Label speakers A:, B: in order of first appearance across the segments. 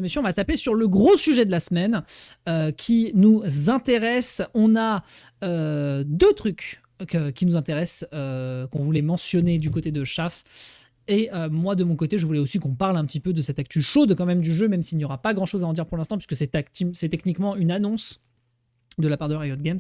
A: Messieurs, on va taper sur le gros sujet de la semaine qui nous intéresse. On a deux trucs qui nous intéressent, qu'on voulait mentionner du côté de Chaf. Et moi, de mon côté, je voulais aussi qu'on parle un petit peu de cette actu chaude quand même du jeu, même s'il n'y aura pas grand-chose à en dire pour l'instant, puisque c'est techniquement une annonce de la part de Riot Games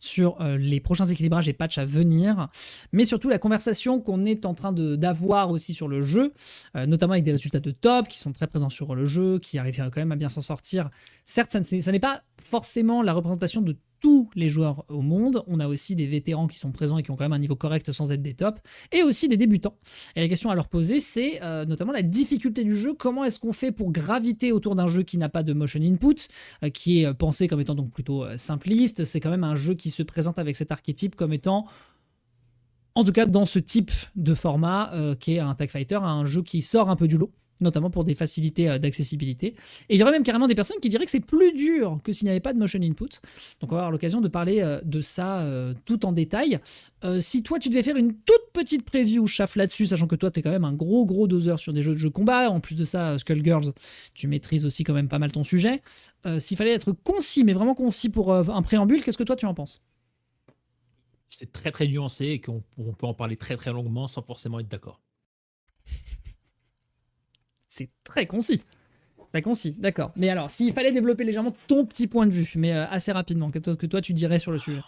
A: sur les prochains équilibrages et patchs à venir, mais surtout la conversation qu'on est en train d'avoir aussi sur le jeu, notamment avec des résultats de top qui sont très présents sur le jeu, qui arrivent quand même à bien s'en sortir. Certes, ça n'est pas forcément la représentation de tous les joueurs au monde, on a aussi des vétérans qui sont présents et qui ont quand même un niveau correct sans être des tops, et aussi des débutants. Et la question à leur poser, c'est notamment la difficulté du jeu. Comment est-ce qu'on fait pour graviter autour d'un jeu qui n'a pas de motion input, qui est pensé comme étant donc plutôt simpliste. C'est quand même un jeu qui se présente avec cet archétype comme étant, en tout cas dans ce type de format, qui est un Tag Fighter, un jeu qui sort un peu du lot, notamment pour des facilités d'accessibilité. Et il y aurait même carrément des personnes qui diraient que c'est plus dur que s'il n'y avait pas de motion input. Donc on va avoir l'occasion de parler de ça tout en détail. Si toi tu devais faire une toute petite preview, Chaf, là-dessus, sachant que toi tu es quand même un gros doseur sur des jeux de combat, en plus de ça, Skullgirls, tu maîtrises aussi quand même pas mal ton sujet. S'il fallait être concis, mais vraiment concis pour un préambule, qu'est-ce que toi tu en penses ?
B: C'est très nuancé et qu'on peut en parler très longuement sans forcément être d'accord.
A: C'est très concis. Très concis, d'accord. Mais alors, s'il fallait développer légèrement ton petit point de vue, mais assez rapidement, que toi tu dirais sur le sujet.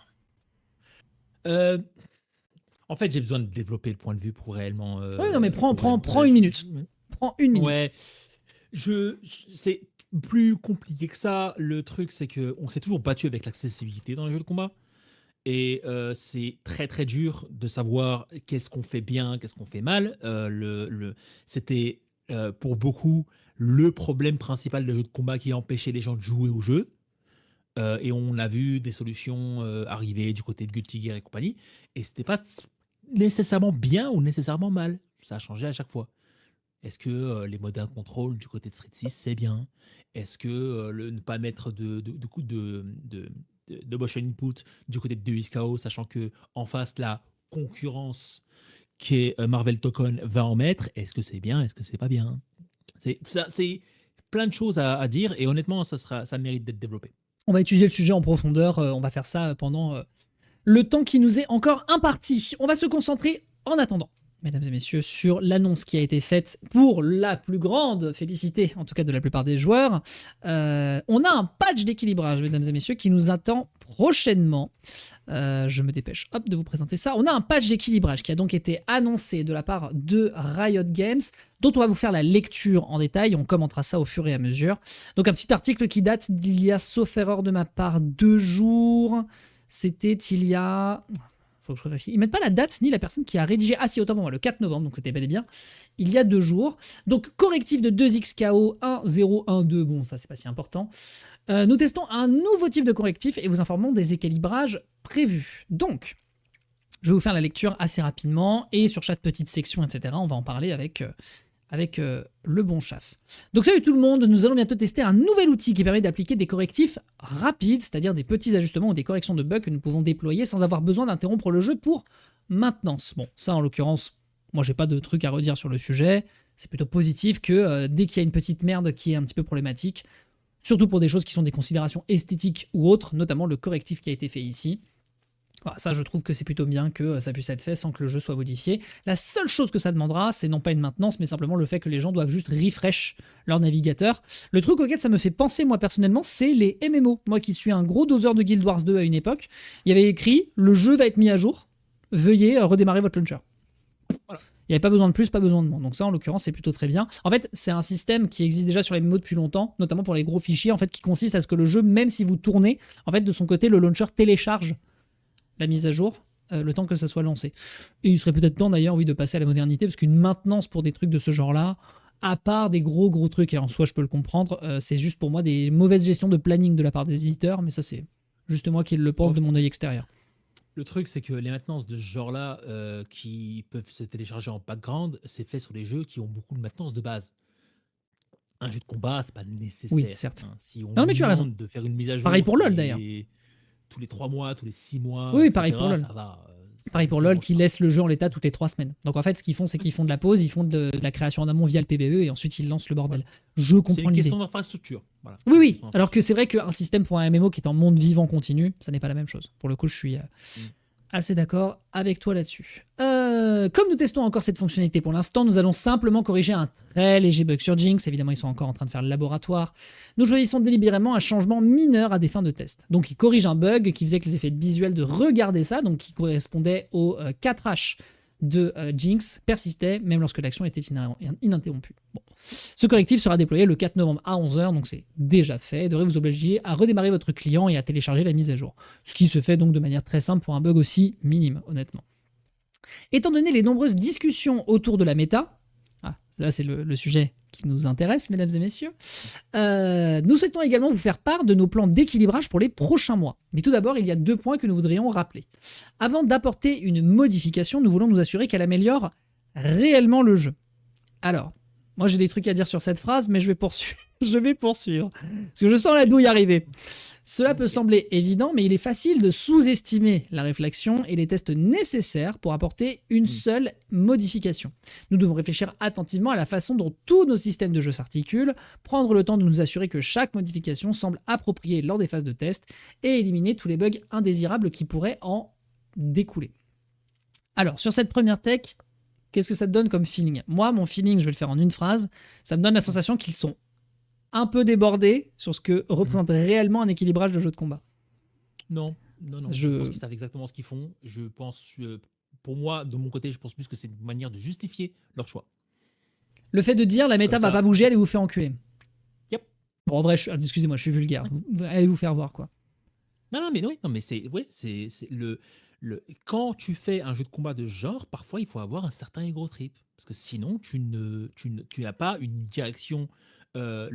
B: En fait, j'ai besoin de développer le point de vue pour réellement...
A: oui, non, mais prends une minute. Prends une minute.
B: Ouais. C'est plus compliqué que ça. Le truc, c'est qu'on s'est toujours battu avec l'accessibilité dans les jeux de combat. Et c'est très dur de savoir qu'est-ce qu'on fait bien, qu'est-ce qu'on fait mal. C'était pour beaucoup le problème principal des jeux de combat qui empêchait les gens de jouer au jeu. Et on a vu des solutions arriver du côté de Guilty Gear et compagnie. Et c'était pas nécessairement bien ou nécessairement mal. Ça a changé à chaque fois. Est-ce que les modes contrôle du côté de Street 6, c'est bien? Est-ce que ne pas mettre de motion input du côté de DXKO, sachant que en face, la concurrence qui est Marvel Token va en mettre, est-ce que c'est bien? Est-ce que c'est pas bien? C'est plein de choses à dire et honnêtement, ça mérite d'être développé.
A: On va étudier le sujet en profondeur, on va faire ça pendant le temps qui nous est encore imparti. On va se concentrer en attendant, mesdames et messieurs, sur l'annonce qui a été faite pour la plus grande félicité, en tout cas de la plupart des joueurs. On a un patch d'équilibrage, mesdames et messieurs, qui nous attend prochainement. Je me dépêche de vous présenter ça. On a un patch d'équilibrage qui a donc été annoncé de la part de Riot Games, dont on va vous faire la lecture en détail. On commentera ça au fur et à mesure. Donc un petit article qui date d'il y a, sauf erreur de ma part, 2 jours. C'était il y a... Faut que je vérifie. Ils mettent pas la date ni la personne qui a rédigé. Ah si, autant pour moi, le 4 novembre, donc c'était bel et bien il y a 2 jours. Donc correctif de 2xKO 1-0-1-2, bon ça c'est pas si important. Nous testons un nouveau type de correctif et vous informons des équilibrages prévus. Donc, je vais vous faire la lecture assez rapidement et sur chaque petite section, etc. On va en parler avec le bon Chaf. Donc salut tout le monde, nous allons bientôt tester un nouvel outil qui permet d'appliquer des correctifs rapides, c'est-à-dire des petits ajustements ou des corrections de bugs que nous pouvons déployer sans avoir besoin d'interrompre le jeu pour maintenance. Bon, ça en l'occurrence, moi j'ai pas de truc à redire sur le sujet, c'est plutôt positif que dès qu'il y a une petite merde qui est un petit peu problématique, surtout pour des choses qui sont des considérations esthétiques ou autres, notamment le correctif qui a été fait ici. Voilà, ça, je trouve que c'est plutôt bien que ça puisse être fait sans que le jeu soit modifié. La seule chose que ça demandera, c'est non pas une maintenance, mais simplement le fait que les gens doivent juste refresh leur navigateur. Le truc auquel ça me fait penser, moi, personnellement, c'est les MMO. Moi qui suis un gros doseur de Guild Wars 2 à une époque, il y avait écrit « Le jeu va être mis à jour, veuillez redémarrer votre launcher ». Voilà. Il n'y avait pas besoin de plus, pas besoin de moins. Donc ça, en l'occurrence, c'est plutôt très bien. En fait, c'est un système qui existe déjà sur les MMO depuis longtemps, notamment pour les gros fichiers, en fait, qui consiste à ce que le jeu, même si vous tournez, en fait, de son côté, le launcher télécharge la mise à jour, le temps que ça soit lancé. Et il serait peut-être temps d'ailleurs, oui, de passer à la modernité, parce qu'une maintenance pour des trucs de ce genre-là, à part des gros trucs, et en soi je peux le comprendre, c'est juste pour moi des mauvaises gestions de planning de la part des éditeurs, mais ça c'est juste moi qui le pense de mon œil extérieur.
B: Le truc, c'est que les maintenances de ce genre-là, qui peuvent se télécharger en background, c'est fait sur les jeux qui ont beaucoup de maintenance de base. Un jeu de combat, c'est pas nécessaire.
A: Oui, certes.
B: Hein. Si on
A: non, mais tu as raison.
B: demande de faire une mise à jour...
A: Pareil pour LoL d'ailleurs.
B: Tous les 3 mois, tous les 6 mois,
A: oui,
B: etc.,
A: pareil pour LoL.
B: ça va.
A: Pareil pour LoL qui laisse le jeu en l'état toutes les 3 semaines. Donc en fait, ce qu'ils font, c'est qu'ils font de la pause, ils font de la création en amont via le PBE et ensuite ils lancent le bordel. Je comprends
B: C'est une
A: l'idée.
B: question d'infrastructure. Voilà.
A: Oui. Alors que c'est vrai qu'un système pour un MMO qui est en monde vivant continu, ça n'est pas la même chose. Pour le coup, je suis assez d'accord avec toi là-dessus. Comme nous testons encore cette fonctionnalité pour l'instant, nous allons simplement corriger un très léger bug sur Jinx. Évidemment, ils sont encore en train de faire le laboratoire. Nous choisissons délibérément un changement mineur à des fins de test. Donc, il corrige un bug qui faisait que les effets visuels de regarder ça, donc qui correspondait aux 4H de Jinx, persistaient même lorsque l'action était ininterrompue. Bon. Ce correctif sera déployé le 4 novembre à 11h, donc c'est déjà fait. Il devrait vous obliger à redémarrer votre client et à télécharger la mise à jour. Ce qui se fait donc de manière très simple pour un bug aussi minime, honnêtement. Étant donné les nombreuses discussions autour de la méta, là c'est le sujet qui nous intéresse, mesdames et messieurs, nous souhaitons également vous faire part de nos plans d'équilibrage pour les prochains mois. Mais tout d'abord, il y a 2 points que nous voudrions rappeler. Avant d'apporter une modification, nous voulons nous assurer qu'elle améliore réellement le jeu. Alors, moi j'ai des trucs à dire sur cette phrase, mais je vais poursuivre. Parce que je sens la douille arriver. Cela peut sembler évident, mais il est facile de sous-estimer la réflexion et les tests nécessaires pour apporter une seule modification. Nous devons réfléchir attentivement à la façon dont tous nos systèmes de jeu s'articulent, prendre le temps de nous assurer que chaque modification semble appropriée lors des phases de test et éliminer tous les bugs indésirables qui pourraient en découler. Alors, sur cette première tech, qu'est-ce que ça te donne comme feeling ? Moi, mon feeling, je vais le faire en une phrase, ça me donne la sensation qu'ils sont un peu débordés sur ce que représente réellement un équilibrage de jeu de combat.
B: Non. Je pense qu'ils savent exactement ce qu'ils font. Je pense, pour moi, de mon côté, je pense plus que c'est une manière de justifier leur choix.
A: Le fait de dire la méta va pas bouger, allez vous faire enculer.
B: Yep.
A: Bon, en vrai, excusez-moi, je suis vulgaire. Allez vous faire voir, quoi.
B: Non, mais c'est quand tu fais un jeu de combat de genre, parfois il faut avoir un certain ego trip, parce que sinon tu n'as pas une direction, un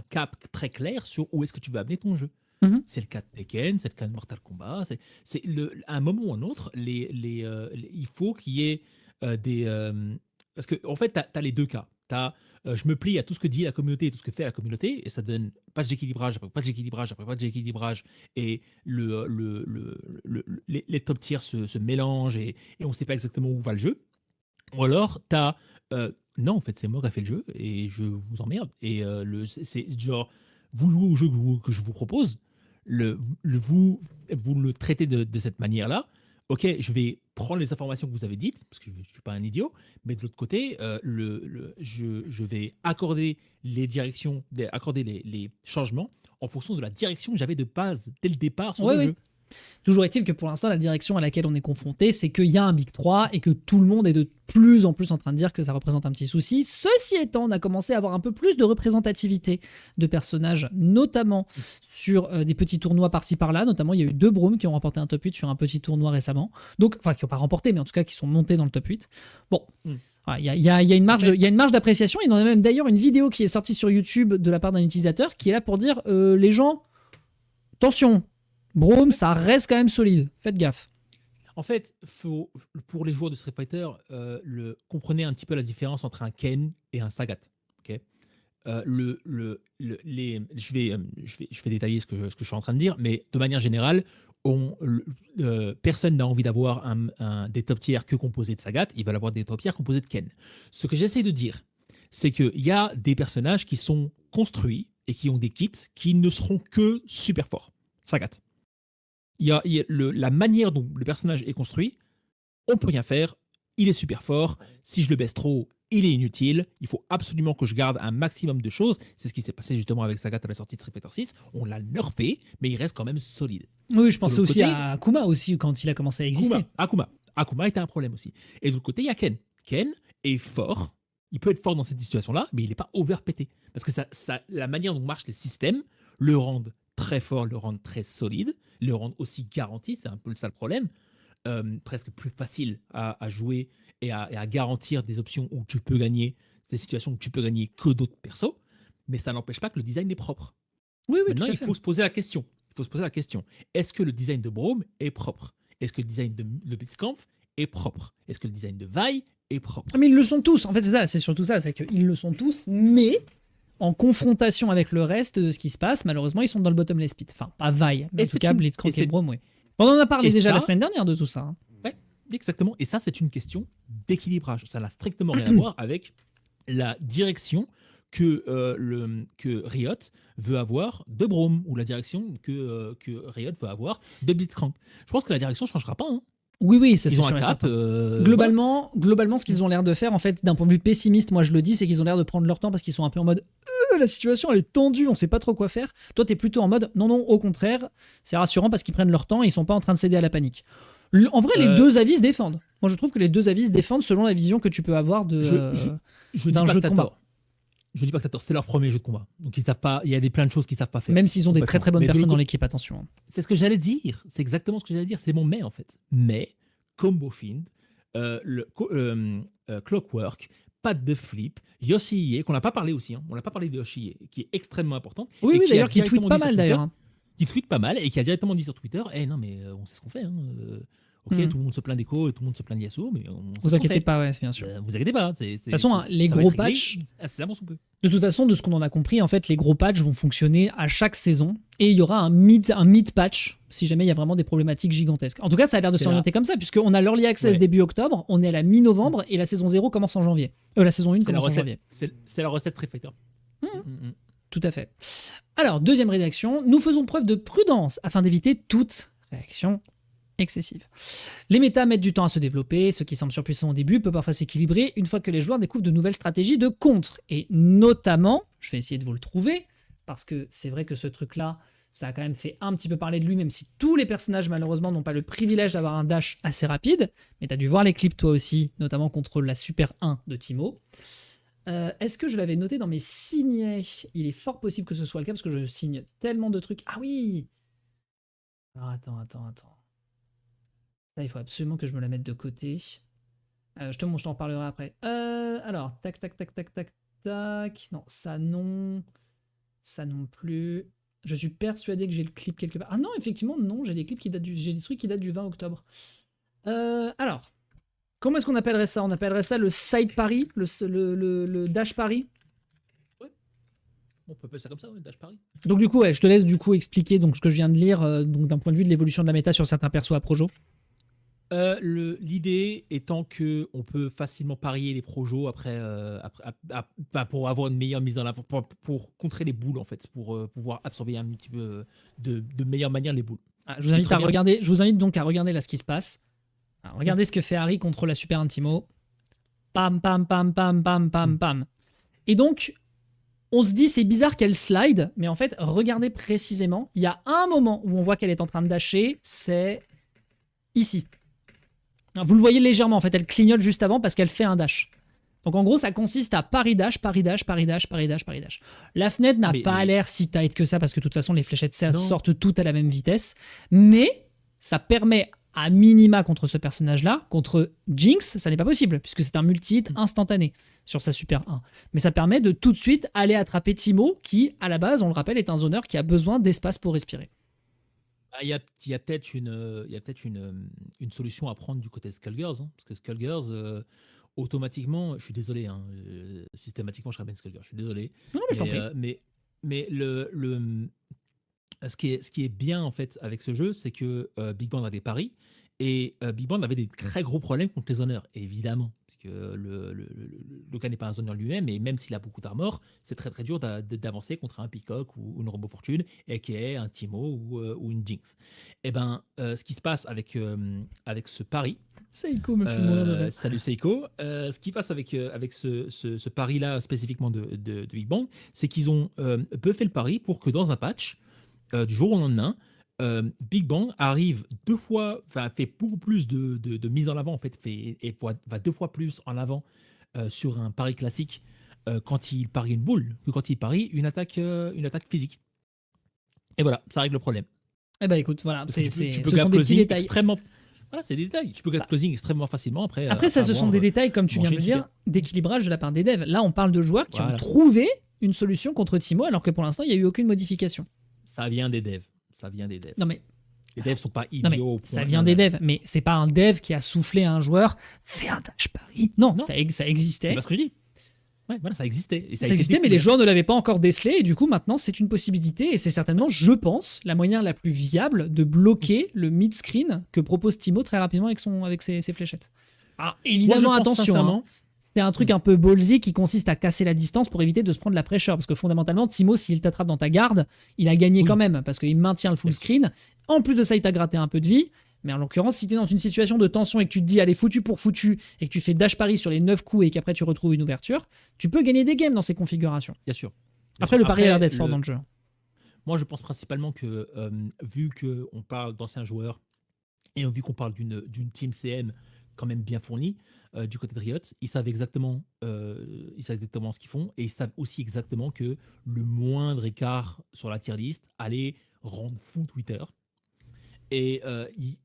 B: cap très clair sur où est-ce que tu veux amener ton jeu. C'est le cas de Tekken, c'est le cas de Mortal Kombat. À un moment ou un autre, il faut qu'il y ait parce que en fait, tu as les 2 cas. Je me plie à tout ce que dit la communauté et tout ce que fait la communauté, et ça donne patch d'équilibrage après patch d'équilibrage après patch d'équilibrage, et les top tiers se mélangent, et on ne sait pas exactement où va le jeu. Ou alors, non, en fait, c'est moi qui ai fait le jeu et je vous emmerde. Et c'est genre, vous jouez au jeu que je vous propose, vous le traitez de cette manière-là. Ok, je vais prendre les informations que vous avez dites, parce que je ne suis pas un idiot, mais de l'autre côté, je vais accorder les directions, accorder les changements en fonction de la direction que j'avais de base dès le départ sur le jeu.
A: Toujours est-il que pour l'instant, la direction à laquelle on est confronté, c'est qu'il y a un Big 3 et que tout le monde est de plus en plus en train de dire que ça représente un petit souci. Ceci étant, on a commencé à avoir un peu plus de représentativité de personnages, notamment sur des petits tournois par-ci par-là. Notamment, il y a eu 2 Brooms qui ont remporté un top 8 sur un petit tournoi récemment. Donc, enfin, qui n'ont pas remporté, mais en tout cas qui sont montés dans le top 8. Bon. Il y a une marge d'appréciation. Il y en a même d'ailleurs une vidéo qui est sortie sur YouTube de la part d'un utilisateur qui est là pour dire les gens, attention, Braum, ça reste quand même solide. Faites gaffe.
B: En fait, pour les joueurs de Street Fighter, comprenez un petit peu la différence entre un Ken et un Sagat. Okay, je vais détailler ce que je suis en train de dire, mais de manière générale, personne n'a envie d'avoir des top tiers que composés de Sagat. Ils veulent avoir des top tiers composés de Ken. Ce que j'essaie de dire, c'est qu'il y a des personnages qui sont construits et qui ont des kits qui ne seront que super forts. Sagat. Il y a la manière dont le personnage est construit, on peut rien faire, il est super fort, si je le baisse trop, il est inutile, il faut absolument que je garde un maximum de choses. C'est ce qui s'est passé justement avec Sagat à la sortie de Street Fighter 6, on l'a nerfé, mais il reste quand même solide.
A: Oui, je pensais aussi à Akuma aussi, quand il a commencé à exister.
B: Akuma était un problème aussi. Et de l'autre côté, il y a Ken. Ken est fort, il peut être fort dans cette situation-là, mais il n'est pas overpété. Parce que la manière dont marchent les systèmes le rendent très fort, le rendent très solide, le rendent aussi garanti, c'est un peu ça le problème, presque plus facile à jouer et à garantir des options où tu peux gagner, des situations où tu peux gagner que d'autres persos, mais ça n'empêche pas que le design est propre.
A: Oui,
B: Maintenant, il faut se poser la question. Est-ce que le design de Braum est propre ? Est-ce que le design de Blitzkampf est propre ? Est-ce que le design de Vi est propre ?
A: Mais ils le sont tous. En fait, c'est surtout ça, c'est qu'ils le sont tous, mais en confrontation avec le reste de ce qui se passe, malheureusement, ils sont dans le bottomless pit. Enfin, pas Vi, mais en tout cas, Blitzcrank et Braum, oui. On en a parlé
B: Et
A: déjà
B: ça-
A: la semaine dernière de tout ça. Hein.
B: Ouais, exactement. Et ça, c'est une question d'équilibrage. Ça n'a strictement rien à voir avec la direction que Riot veut avoir de Braum ou la direction que Riot veut avoir de Blitzcrank. Je pense que la direction ne changera pas. Hein.
A: Oui, ça c'est
B: Ils ont un
A: sûr et
B: cap.
A: certain.
B: Voilà.
A: Globalement, ce qu'ils ont l'air de faire, en fait, d'un point de vue pessimiste, moi je le dis, c'est qu'ils ont l'air de prendre leur temps parce qu'ils sont un peu en mode la situation elle est tendue, on sait pas trop quoi faire. Toi, t'es plutôt en mode non, au contraire, c'est rassurant parce qu'ils prennent leur temps et ils sont pas en train de céder à la panique. En vrai, les deux avis se défendent. Moi, je trouve que les deux avis se défendent selon la vision que tu peux avoir
B: Je
A: d'un
B: dis pas
A: jeu
B: que
A: de
B: t'as
A: combat.
B: tort. Je dis pas que t'as tort. C'est leur premier jeu de combat. Donc ils savent pas. Il y a plein de choses qu'ils savent pas faire.
A: Même s'ils ont des très très bonnes
B: Mais de
A: personnes dans
B: l'autre-
A: l'équipe, attention. Hein.
B: C'est ce que j'allais dire. C'est exactement ce que j'allais dire. C'est mon mais en fait. Mais Combo Fiend, Clockwork, Pat de Flip, Yoshi qu'on n'a pas parlé aussi. Hein. On n'a pas parlé de Yoshi qui est extrêmement important.
A: Oui,
B: et
A: d'ailleurs, qui tweet
B: directement
A: pas
B: dit sur
A: mal
B: Twitter-
A: d'ailleurs. Hein.
B: Qui tweet pas mal et qui a directement dit sur Twitter non, mais on sait ce qu'on fait. Hein. Ok, tout le monde se plaint d'Echo et tout le monde se plaint d'Yasuo, mais on sait
A: Vous
B: ce qu'on
A: inquiétez
B: fait.
A: pas, ouais, c'est bien sûr.
B: Vous inquiétez pas. De
A: De toute façon, hein, les gros patchs,
B: incessamment sous peu.
A: de toute façon, de ce qu'on en a compris, en fait, les gros patchs vont fonctionner à chaque saison et il y aura un mid patch si jamais il y a vraiment des problématiques gigantesques. En tout cas, ça a l'air de
B: C'est
A: s'orienter comme ça, puisqu'on a l'early access
B: Ouais.
A: début octobre, on est à la mi-novembre et la saison 0 commence en janvier. La saison 1
B: C'est la
A: commence en janvier.
B: recette. C'est la recette Street Fighter.
A: Tout à fait. Alors, deuxième rédaction, nous faisons preuve de prudence afin d'éviter toute réaction excessive. Les méta mettent du temps à se développer, ce qui semble surpuissant au début peut parfois s'équilibrer une fois que les joueurs découvrent de nouvelles stratégies de contre. Et notamment, je vais essayer de vous le trouver, parce que c'est vrai que ce truc-là, ça a quand même fait un petit peu parler de lui, même si tous les personnages malheureusement n'ont pas le privilège d'avoir un dash assez rapide. Mais tu as dû voir les clips toi aussi, notamment contre la Super 1 de Timo. Est-ce que je l'avais noté dans mes signets? Il est fort possible que ce soit le cas parce que je signe tellement de trucs. Ah oui! Alors attends. Ça, il faut absolument que je me la mette de côté. Je t'en reparlerai après. Alors, tac. Non, ça non. Ça non plus. Je suis persuadé que j'ai le clip quelque part. Ah non, effectivement, non, j'ai des clips j'ai des trucs qui datent du 20 octobre. Alors, comment est-ce qu'on appellerait ça? On appellerait ça le side Paris, le dash Paris.
B: On peut appeler ça comme ça, ouais, Dash Paris.
A: Donc du coup, ouais, je te laisse du coup expliquer donc, ce que je viens de lire donc d'un point de vue de l'évolution de la méta sur certains persos à Projo.
B: L'idée étant que on peut facilement parier les projos après, pour avoir une meilleure mise en avant, pour contrer les boules en fait, pour pouvoir absorber un petit peu de meilleure manière les boules.
A: Je vous invite donc à regarder là ce qui se passe. Alors, regardez ce que fait Harry contre la Super Intimo. Pam. Et donc, on se dit c'est bizarre qu'elle slide, mais en fait, regardez précisément. Il y a un moment où on voit qu'elle est en train de dasher, c'est ici. Vous le voyez légèrement, en fait, elle clignote juste avant parce qu'elle fait un dash. Donc en gros, ça consiste à pari-dash. La fenêtre n'a pas l'air si tight que ça parce que de toute façon, les fléchettes sortent toutes à la même vitesse. Mais ça permet à minima contre ce personnage-là, contre Jinx, ça n'est pas possible puisque c'est un multi-hit instantané sur sa Super 1. Mais ça permet de tout de suite aller attraper Timo qui, à la base, on le rappelle, est un zoneur qui a besoin d'espace pour respirer.
B: Il y a peut-être une solution à prendre du côté de Skullgirls, hein, parce que Skullgirls, automatiquement, je suis désolé, hein, systématiquement je ramène Skullgirls, je suis désolé.
A: Non, mais je t'en prie.
B: Mais ce qui est bien en fait avec ce jeu, c'est que Big Bang a des paris et Big Bang avait des très gros problèmes contre les honneurs, évidemment. Que le cas n'est pas un zoneur lui-même, et même s'il a beaucoup d'armor, c'est très très dur d'avancer contre un Peacock ou une Robo Fortune, aka un Timo ou une Jinx. Et ben, ce qui se passe avec ce pari.
A: Seiko me fait mourir de rire.
B: Salut Seiko. Ce qui passe avec ce pari-là spécifiquement de Big Bang, c'est qu'ils ont buffé le pari pour que dans un patch, du jour au lendemain, Big Bang arrive fait beaucoup plus de mise en avant en fait, et va 2 fois plus en avant sur un pari classique quand il parie une boule que quand il parie une attaque physique. Et voilà, ça règle le problème.
A: Eh ben écoute, voilà, ce sont
B: des
A: petits détails.
B: Voilà, c'est des détails. Tu peux get closing extrêmement facilement après.
A: Après ça, ce sont des détails, comme tu viens de le dire, d'équilibrage de la part des devs. Là, on parle de joueurs qui ont trouvé une solution contre Timo, alors que pour l'instant, il n'y a eu aucune modification.
B: Ça vient des devs.
A: Non mais
B: les devs sont pas idiots.
A: Ça vient des devs, mais c'est pas un dev qui a soufflé à un joueur fais un dash pari. Non, ça existait.
B: C'est pas ce que je dis. Ouais, voilà, ça existait. Et
A: Ça
B: a été
A: existait, mais les
B: découvert.
A: joueurs ne l'avaient pas encore décelé, et du coup, maintenant, c'est une possibilité, et c'est certainement, je pense, la moyen la plus viable de bloquer le mid-screen que propose Timo très rapidement avec ses fléchettes. Alors,
B: Moi, je
A: évidemment,
B: pense
A: attention, hein,
B: sincèrement.
A: c'est un truc un peu ballsy qui consiste à casser la distance pour éviter de se prendre la pressure, parce que fondamentalement, Timo, s'il t'attrape dans ta garde, il a gagné
B: Oui,
A: quand même, parce qu'il maintient le full
B: bien sûr.
A: screen. En plus de ça, il t'a gratté un peu de vie. Mais en l'occurrence, si tu es dans une situation de tension et que tu te dis allez foutu pour foutu et que tu fais dash pari sur les 9 coups et qu'après tu retrouves une ouverture, tu peux gagner des games dans ces configurations.
B: Bien sûr. Bien
A: Après,
B: sûr.
A: le pari a l'air
B: Après,
A: d'être fort dans le jeu.
B: moi, je pense principalement que, vu qu'on parle d'anciens joueurs et vu qu'on parle d'une team CM quand même bien fournie, du côté de Riot, ils savent exactement ce qu'ils font et ils savent aussi exactement que le moindre écart sur la tier list allait rendre fou Twitter. Et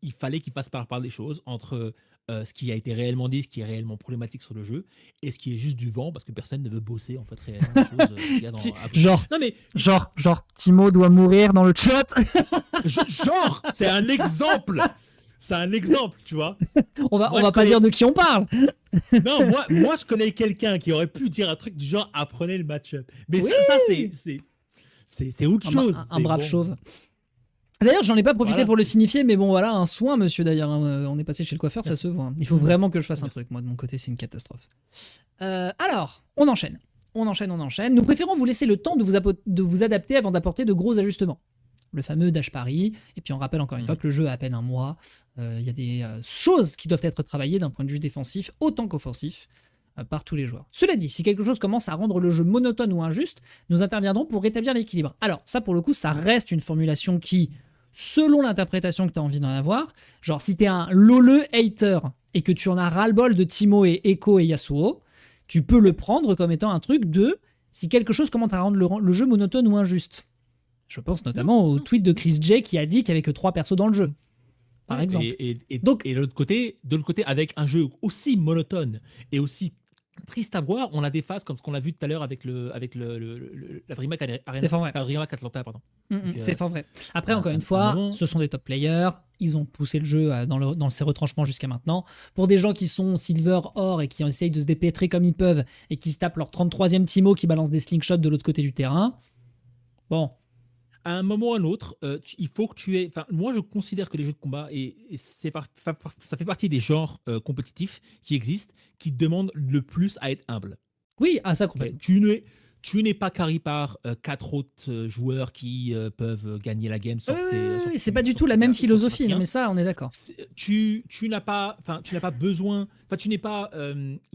B: il fallait qu'ils passent par des choses entre ce qui a été réellement dit, ce qui est réellement problématique sur le jeu, et ce qui est juste du vent, parce que personne ne veut bosser en fait réellement les choses qu'il y a dans.
A: Genre,
B: Non mais
A: Timo doit mourir dans le chat.
B: genre, c'est un exemple. C'est un exemple, tu vois.
A: on
B: Moi,
A: va
B: je
A: pas dire de qui on parle.
B: Non, moi, je connais quelqu'un qui aurait pu dire un truc du genre apprenez le match-up. Mais
A: Oui.
B: ça c'est autre chose.
A: Un brave chauve. D'ailleurs, j'en ai pas profité
B: Voilà.
A: pour le signifier, mais bon, voilà, un soin, monsieur, d'ailleurs. On est passé chez le coiffeur, ça
B: Merci.
A: se voit. Il faut
B: Merci.
A: vraiment que je fasse un
B: Merci.
A: truc. Moi, de mon côté, c'est une catastrophe. Alors, on enchaîne. On enchaîne. Nous préférons vous laisser le temps de vous adapter avant d'apporter de gros ajustements. Le fameux dash pari. Et puis, on rappelle encore une fois que le jeu a à peine un mois. Il y a des choses qui doivent être travaillées d'un point de vue défensif autant qu'offensif par tous les joueurs. Cela dit, si quelque chose commence à rendre le jeu monotone ou injuste, nous interviendrons pour rétablir l'équilibre. Alors, ça, pour le coup, ça reste une formulation qui, selon l'interprétation que tu as envie d'en avoir, genre si t'es un loleux hater et que tu en as ras-le-bol de Timo et Echo et Yasuo, tu peux le prendre comme étant un truc de si quelque chose commence à rendre le jeu monotone ou injuste. Je pense notamment au tweet de Chris J qui a dit qu'il n'y avait que 3 persos dans le jeu, par exemple.
B: Donc, et de l'autre côté, avec un jeu aussi monotone et aussi triste à voir, on a des phases comme ce qu'on a vu tout à l'heure avec la DreamHack Arena.
A: C'est fort vrai.
B: La DreamHack Atlanta, pardon.
A: C'est fort vrai. Après, encore une fois, ce sont des top players. Ils ont poussé le jeu dans ses retranchements jusqu'à maintenant. Pour des gens qui sont silver, or et qui essayent de se dépêtrer comme ils peuvent et qui se tapent leur 33e Timo qui balance des slingshots de l'autre côté du terrain, bon.
B: À un moment ou à un autre, il faut que tu aies. Enfin, moi, je considère que les jeux de combat, ça fait partie des genres compétitifs qui existent, qui demandent le plus à être humble.
A: Oui, ça complètement.
B: Tu n'es pas carry par 4 autres joueurs qui peuvent gagner la game.
A: C'est pas du tout la même philosophie, non, mais ça, on est d'accord.
B: Tu n'as pas besoin, tu n'es pas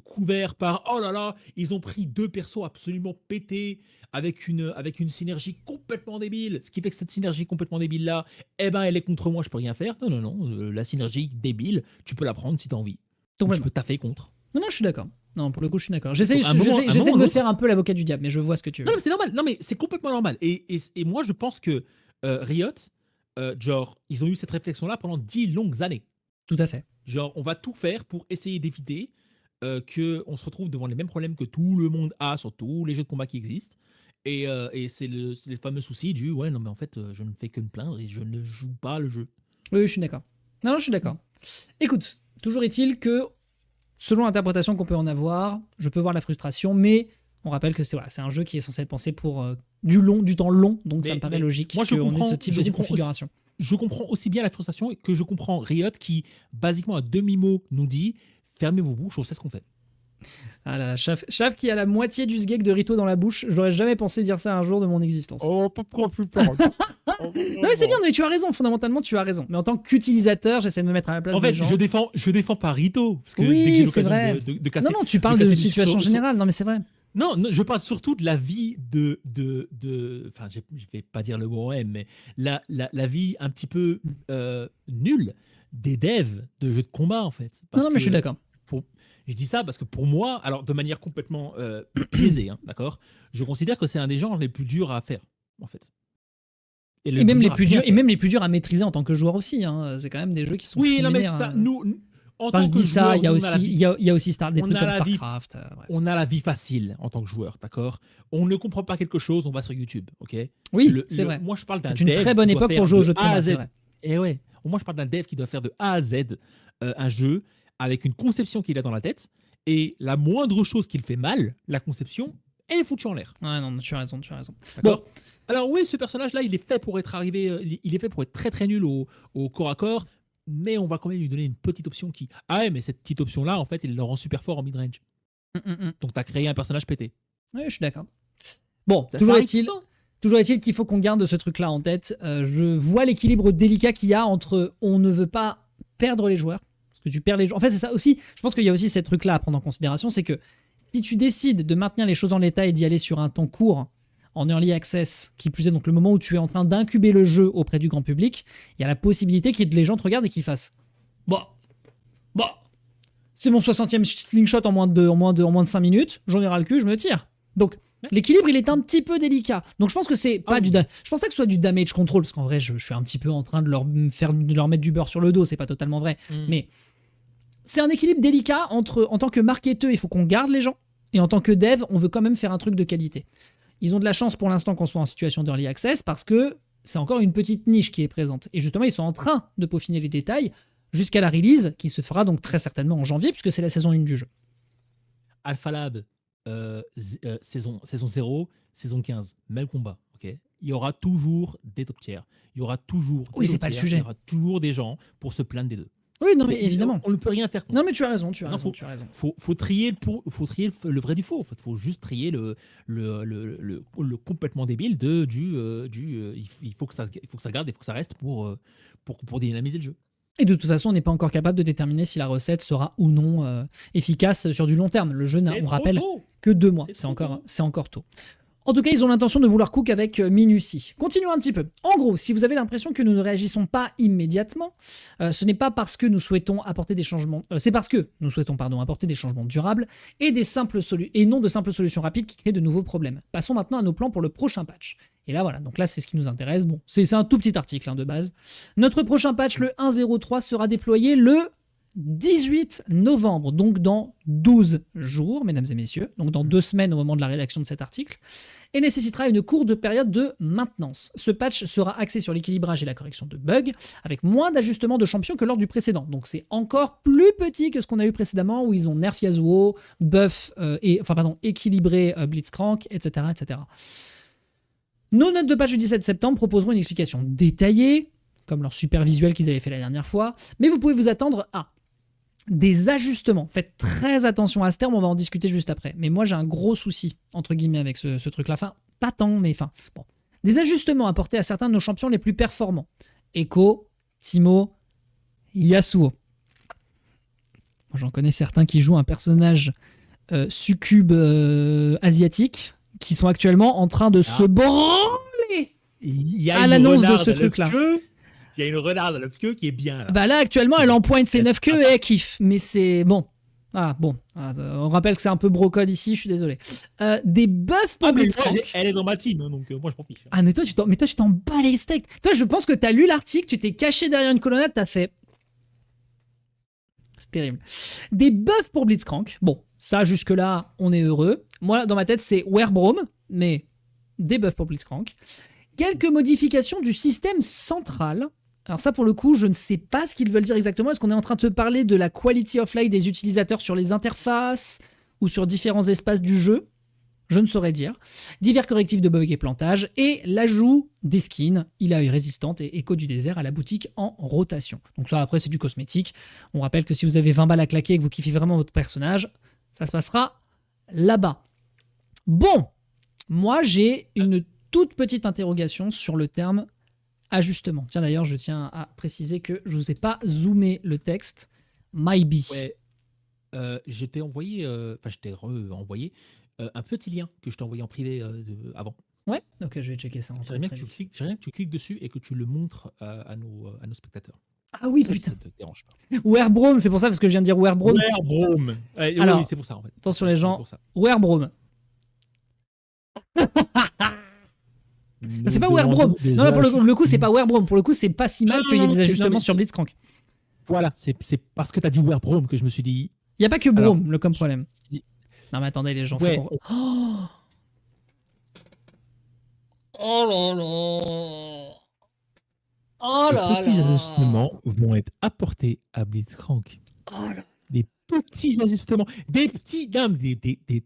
B: couvert par oh là là, ils ont pris 2 persos absolument pétés avec une synergie complètement débile. Ce qui fait que cette synergie complètement débile là, elle est contre moi, je peux rien faire. Non, la synergie débile, tu peux la prendre si tu as envie. Donc, tu peux taffer contre.
A: Non, je suis d'accord. Non, pour le coup, je suis d'accord. J'essaie de me faire un peu l'avocat du diable, mais je vois ce que tu veux.
B: Non, mais c'est normal. Non, mais c'est complètement normal. Et moi, je pense que Riot, genre, ils ont eu cette réflexion-là pendant 10 longues années.
A: Tout à fait.
B: Genre, on va tout faire pour essayer d'éviter qu'on se retrouve devant les mêmes problèmes que tout le monde a sur tous les jeux de combat qui existent. Et c'est le fameux souci du ouais, non, mais en fait, je ne fais que me plaindre et je ne joue pas le jeu.
A: Oui, je suis d'accord. Non, je suis d'accord. Écoute, toujours est-il que selon l'interprétation qu'on peut en avoir, je peux voir la frustration, mais on rappelle que c'est un jeu qui est censé être pensé pour du temps long, donc ça me paraît logique qu'on ait ce type de configuration.
B: Je comprends aussi bien la frustration que je comprends Riot qui, basiquement à demi-mot, nous dit « Fermez vos bouches, on sait ce qu'on fait ».
A: Ah là, Chaf qui a la moitié du sgeg de Rito dans la bouche, j'aurais jamais pensé dire ça un jour de mon existence.
B: Oh, pourquoi plus peur.
A: Non mais c'est bien, mais tu as raison, fondamentalement tu as raison. Mais en tant qu'utilisateur, j'essaie de me mettre à la place des gens.
B: En fait, je défends pas Rito. Parce que
A: oui, c'est vrai.
B: De casser,
A: non, tu parles de situation générale, non mais c'est vrai.
B: Non, je parle surtout de la vie enfin, je vais pas dire le mot M, mais la vie un petit peu nulle des devs de jeux de combat, en fait.
A: Non, mais je suis d'accord.
B: Je dis ça parce que pour moi, alors de manière complètement biaisée, hein, d'accord, je considère que c'est un des genres les plus durs à faire, en fait.
A: Et même les plus durs à maîtriser en tant que joueur aussi. Hein. C'est quand même des jeux qui sont
B: préliminaires. Oui, non, mais
A: je dis ça, il y a aussi des trucs comme StarCraft.
B: On a la vie facile en tant que joueur, d'accord. On ne comprend pas quelque chose, on va sur YouTube, ok.
A: Oui, c'est vrai.
B: Moi, je parle d'un
A: c'est une très bonne époque pour jouer aux jeux de combat, c'est vrai.
B: Et ouais. Moi, je parle d'un dev qui doit faire de A à Z un jeu avec une conception qu'il a dans la tête Et la moindre chose qu'il fait mal, la conception, elle est foutue en l'air.
A: Ouais, non, tu as raison, tu as raison.
B: D'accord. Alors oui, ce personnage-là, il est fait pour être il est fait pour être très très nul au corps à corps, mais on va quand même lui donner une petite option qui. Ah ouais, mais cette petite option-là, en fait, il le rend super fort en mid-range. Donc t'as créé un personnage pété.
A: Oui, je suis d'accord. Bon,
B: Ça
A: toujours
B: arrive
A: est-il
B: tout le temps.
A: Toujours est-il qu'il faut qu'on garde ce truc-là en tête. Je vois l'équilibre délicat qu'il y a entre on ne veut pas perdre les joueurs, parce que tu perds les joueurs. En fait, c'est ça aussi. Je pense qu'il y a aussi ce truc-là à prendre en considération, c'est que si tu décides de maintenir les choses en l'état et d'y aller sur un temps court, en early access, qui plus est donc le moment où tu es en train d'incuber le jeu auprès du grand public, il y a la possibilité que les gens te regardent et qu'ils fassent bah, c'est mon 60e slingshot en moins de 5 minutes, j'en ai ras le cul, je me tire. Donc, l'équilibre, il est un petit peu délicat. Donc, je pense que c'est pas je pense pas que ce soit du damage control, parce qu'en vrai, je suis un petit peu en train de leur mettre du beurre sur le dos, c'est pas totalement vrai. Mais c'est un équilibre délicat entre, en tant que marketeur, il faut qu'on garde les gens, et en tant que dev, on veut quand même faire un truc de qualité. Ils ont de la chance pour l'instant qu'on soit en situation d'early access, parce que c'est encore une petite niche qui est présente. Et justement, ils sont en train de peaufiner les détails jusqu'à la release, qui se fera donc très certainement en janvier, puisque c'est la saison 1 du jeu.
B: Alpha Lab, saison 0, saison 15, même combat. Okay, il y aura toujours des top tiers. Il y aura toujours
A: Oui,
B: des
A: c'est
B: top
A: pas le
B: tiers,
A: sujet.
B: Il y aura toujours des gens pour se plaindre des deux.
A: Oui, non, mais évidemment.
B: On ne peut rien faire contre.
A: Non, mais tu as raison, tu as raison.
B: Faut trier le vrai du faux. En fait, faut juste trier le complètement débile il faut que ça garde, il faut que ça reste pour dynamiser le jeu.
A: Et de toute façon, on n'est pas encore capable de déterminer si la recette sera ou non efficace sur du long terme. Le jeu n'a, on rappelle, que 2 mois. C'est encore tôt. En tout cas, ils ont l'intention de vouloir cook avec minutie. Continuons un petit peu. En gros, si vous avez l'impression que nous ne réagissons pas immédiatement, ce n'est pas parce que nous souhaitons apporter des changements. C'est parce que nous souhaitons apporter des changements durables et non de simples solutions rapides qui créent de nouveaux problèmes. Passons maintenant à nos plans pour le prochain patch. Et là, voilà. Donc là, c'est ce qui nous intéresse. Bon, c'est un tout petit article de base. Notre prochain patch, le 1.03, sera déployé le 18 novembre, donc dans 12 jours, mesdames et messieurs, donc dans 2 semaines au moment de la rédaction de cet article, et nécessitera une courte période de maintenance. Ce patch sera axé sur l'équilibrage et la correction de bugs, avec moins d'ajustements de champions que lors du précédent. Donc c'est encore plus petit que ce qu'on a eu précédemment, où ils ont nerf Yasuo, équilibré Blitzcrank, etc., etc. Nos notes de patch du 17 septembre proposeront une explication détaillée, comme leur super visuel qu'ils avaient fait la dernière fois, mais vous pouvez vous attendre à des ajustements. Faites très attention à ce terme, on va en discuter juste après. Mais moi, j'ai un gros souci, entre guillemets, avec ce truc-là. Enfin, pas tant, mais enfin, bon. Des ajustements apportés à certains de nos champions les plus performants. Echo, Teemo, Yasuo. Moi, j'en connais certains qui jouent un personnage succube asiatique, qui sont actuellement en train de se branler à l'annonce de ce truc-là.
B: Il y a une renarde à 9 queues qui est bien là.
A: Bah là, actuellement, elle empoigne ses 9 queues et elle kiffe. Mais c'est bon. On rappelle que c'est un peu brocode ici, je suis désolé. Des buffs pour Blitzcrank.
B: Elle est dans ma team, donc moi je m'en fiche.
A: Ah, mais toi, tu t'en bats les steaks. Toi, je pense que t'as lu l'article, tu t'es caché derrière une colonnade, t'as fait. C'est terrible. Des buffs pour Blitzcrank. Bon, ça, jusque-là, on est heureux. Moi, dans ma tête, c'est Werbrom, mais des buffs pour Blitzcrank. Quelques modifications du système central. Alors ça, pour le coup, je ne sais pas ce qu'ils veulent dire exactement. Est-ce qu'on est en train de te parler de la quality of life des utilisateurs sur les interfaces ou sur différents espaces du jeu? Je ne saurais dire. Divers correctifs de bugs et plantage et l'ajout des skins, Ilaoi résistante et Écho du désert à la boutique en rotation. Donc ça, après, c'est du cosmétique. On rappelle que si vous avez 20 balles à claquer et que vous kiffez vraiment votre personnage, ça se passera là-bas. Bon, moi, j'ai une toute petite interrogation sur le terme ajustement. Tiens, d'ailleurs, je tiens à préciser que je ne vous ai pas zoomé le texte. Maybe.
B: Ouais. Je t'ai envoyé, envoyé un petit lien que je t'ai envoyé en privé avant.
A: Ouais, ok, je vais checker ça.
B: J'aimerais bien que tu cliques dessus et que tu le montres à nos spectateurs.
A: Ah oui,
B: ça,
A: putain.
B: Ça te dérange pas.
A: Werbrom, c'est pour ça, parce que je viens de dire Werbrom.
B: Werbrom.
A: Alors,
B: oui, c'est pour ça en fait.
A: Attention les gens. Werbrom. C'est pas Werbrom. Non, pour le coup, c'est pas Werbrom. Pour le coup, c'est pas si mal qu'il y ait des ajustements sur Blitzcrank.
B: Voilà, c'est parce que t'as dit Werbrom que je me suis dit.
A: Il n'y a pas que Brom comme problème. Non, mais attendez, les gens.
B: Ouais.
A: Oh là là. Oh là là.
B: Les petits ajustements vont être apportés à Blitzcrank.
A: Oh là.
B: Des petits ajustements, des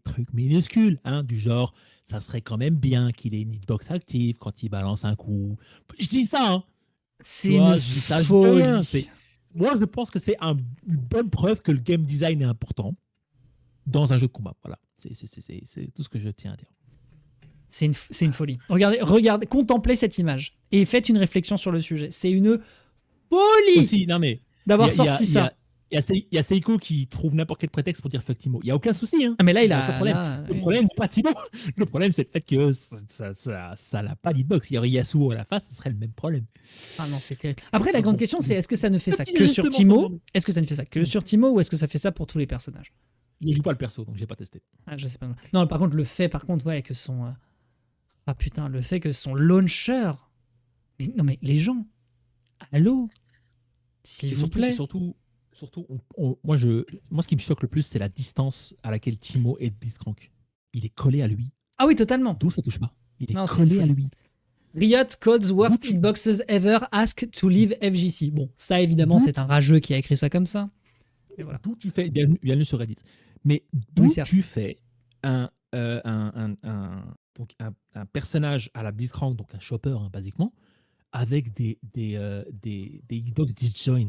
B: trucs minuscules, hein, du genre, ça serait quand même bien qu'il ait une hitbox active quand il balance un coup. Je dis ça, hein. Tu
A: C'est une
B: vois, je dis ça, je dis rien.
A: folie.
B: Moi, je pense que c'est une bonne preuve que le game design est important dans un jeu de combat. Voilà, c'est tout ce que je tiens à dire.
A: C'est une folie. Regardez, contemplez cette image et faites une réflexion sur le sujet. C'est une folie
B: Aussi, non mais,
A: d'avoir sorti ça.
B: il y a Seiko qui trouve n'importe quel prétexte pour dire fuck Timo. Il n'y a aucun souci, hein.
A: Ah, mais là,
B: Il n'y a aucun problème. Le
A: oui.
B: problème n'est pas Timo. Le problème, c'est le fait que ça n'a pas d'hitbox. Il y aurait Yasuo à la face, ce serait le même problème.
A: Ah non, c'est terrible. Après, la grande question, c'est est-ce que ça ne fait ça que sur
B: Justement,
A: Timo? Est-ce que ça ne fait ça que sur Timo ou est-ce que ça fait ça pour tous les personnages?
B: Je ne joue pas le perso, donc j'ai pas testé.
A: Ah, je sais pas. Non, par contre, ouais, que son. Ah putain, le fait que son launcher. Non, mais les gens. Allô? S'il vous plaît.
B: Surtout, moi, ce qui me choque le plus, c'est la distance à laquelle Timo est de Blitzcrank. Il est collé à lui.
A: Ah oui, totalement.
B: D'où ça touche pas. Il est
A: Non,
B: collé à lui.
A: Riot Code's worst hitboxes ever ask to leave FGC. Bon, ça évidemment, c'est un rageux qui a écrit ça comme ça.
B: Mais voilà. D'où tu fais, bienvenue sur Reddit. Mais d'où tu fais un personnage à la Blitzcrank, donc un shopper, hein, basiquement, avec des hitbox disjoint.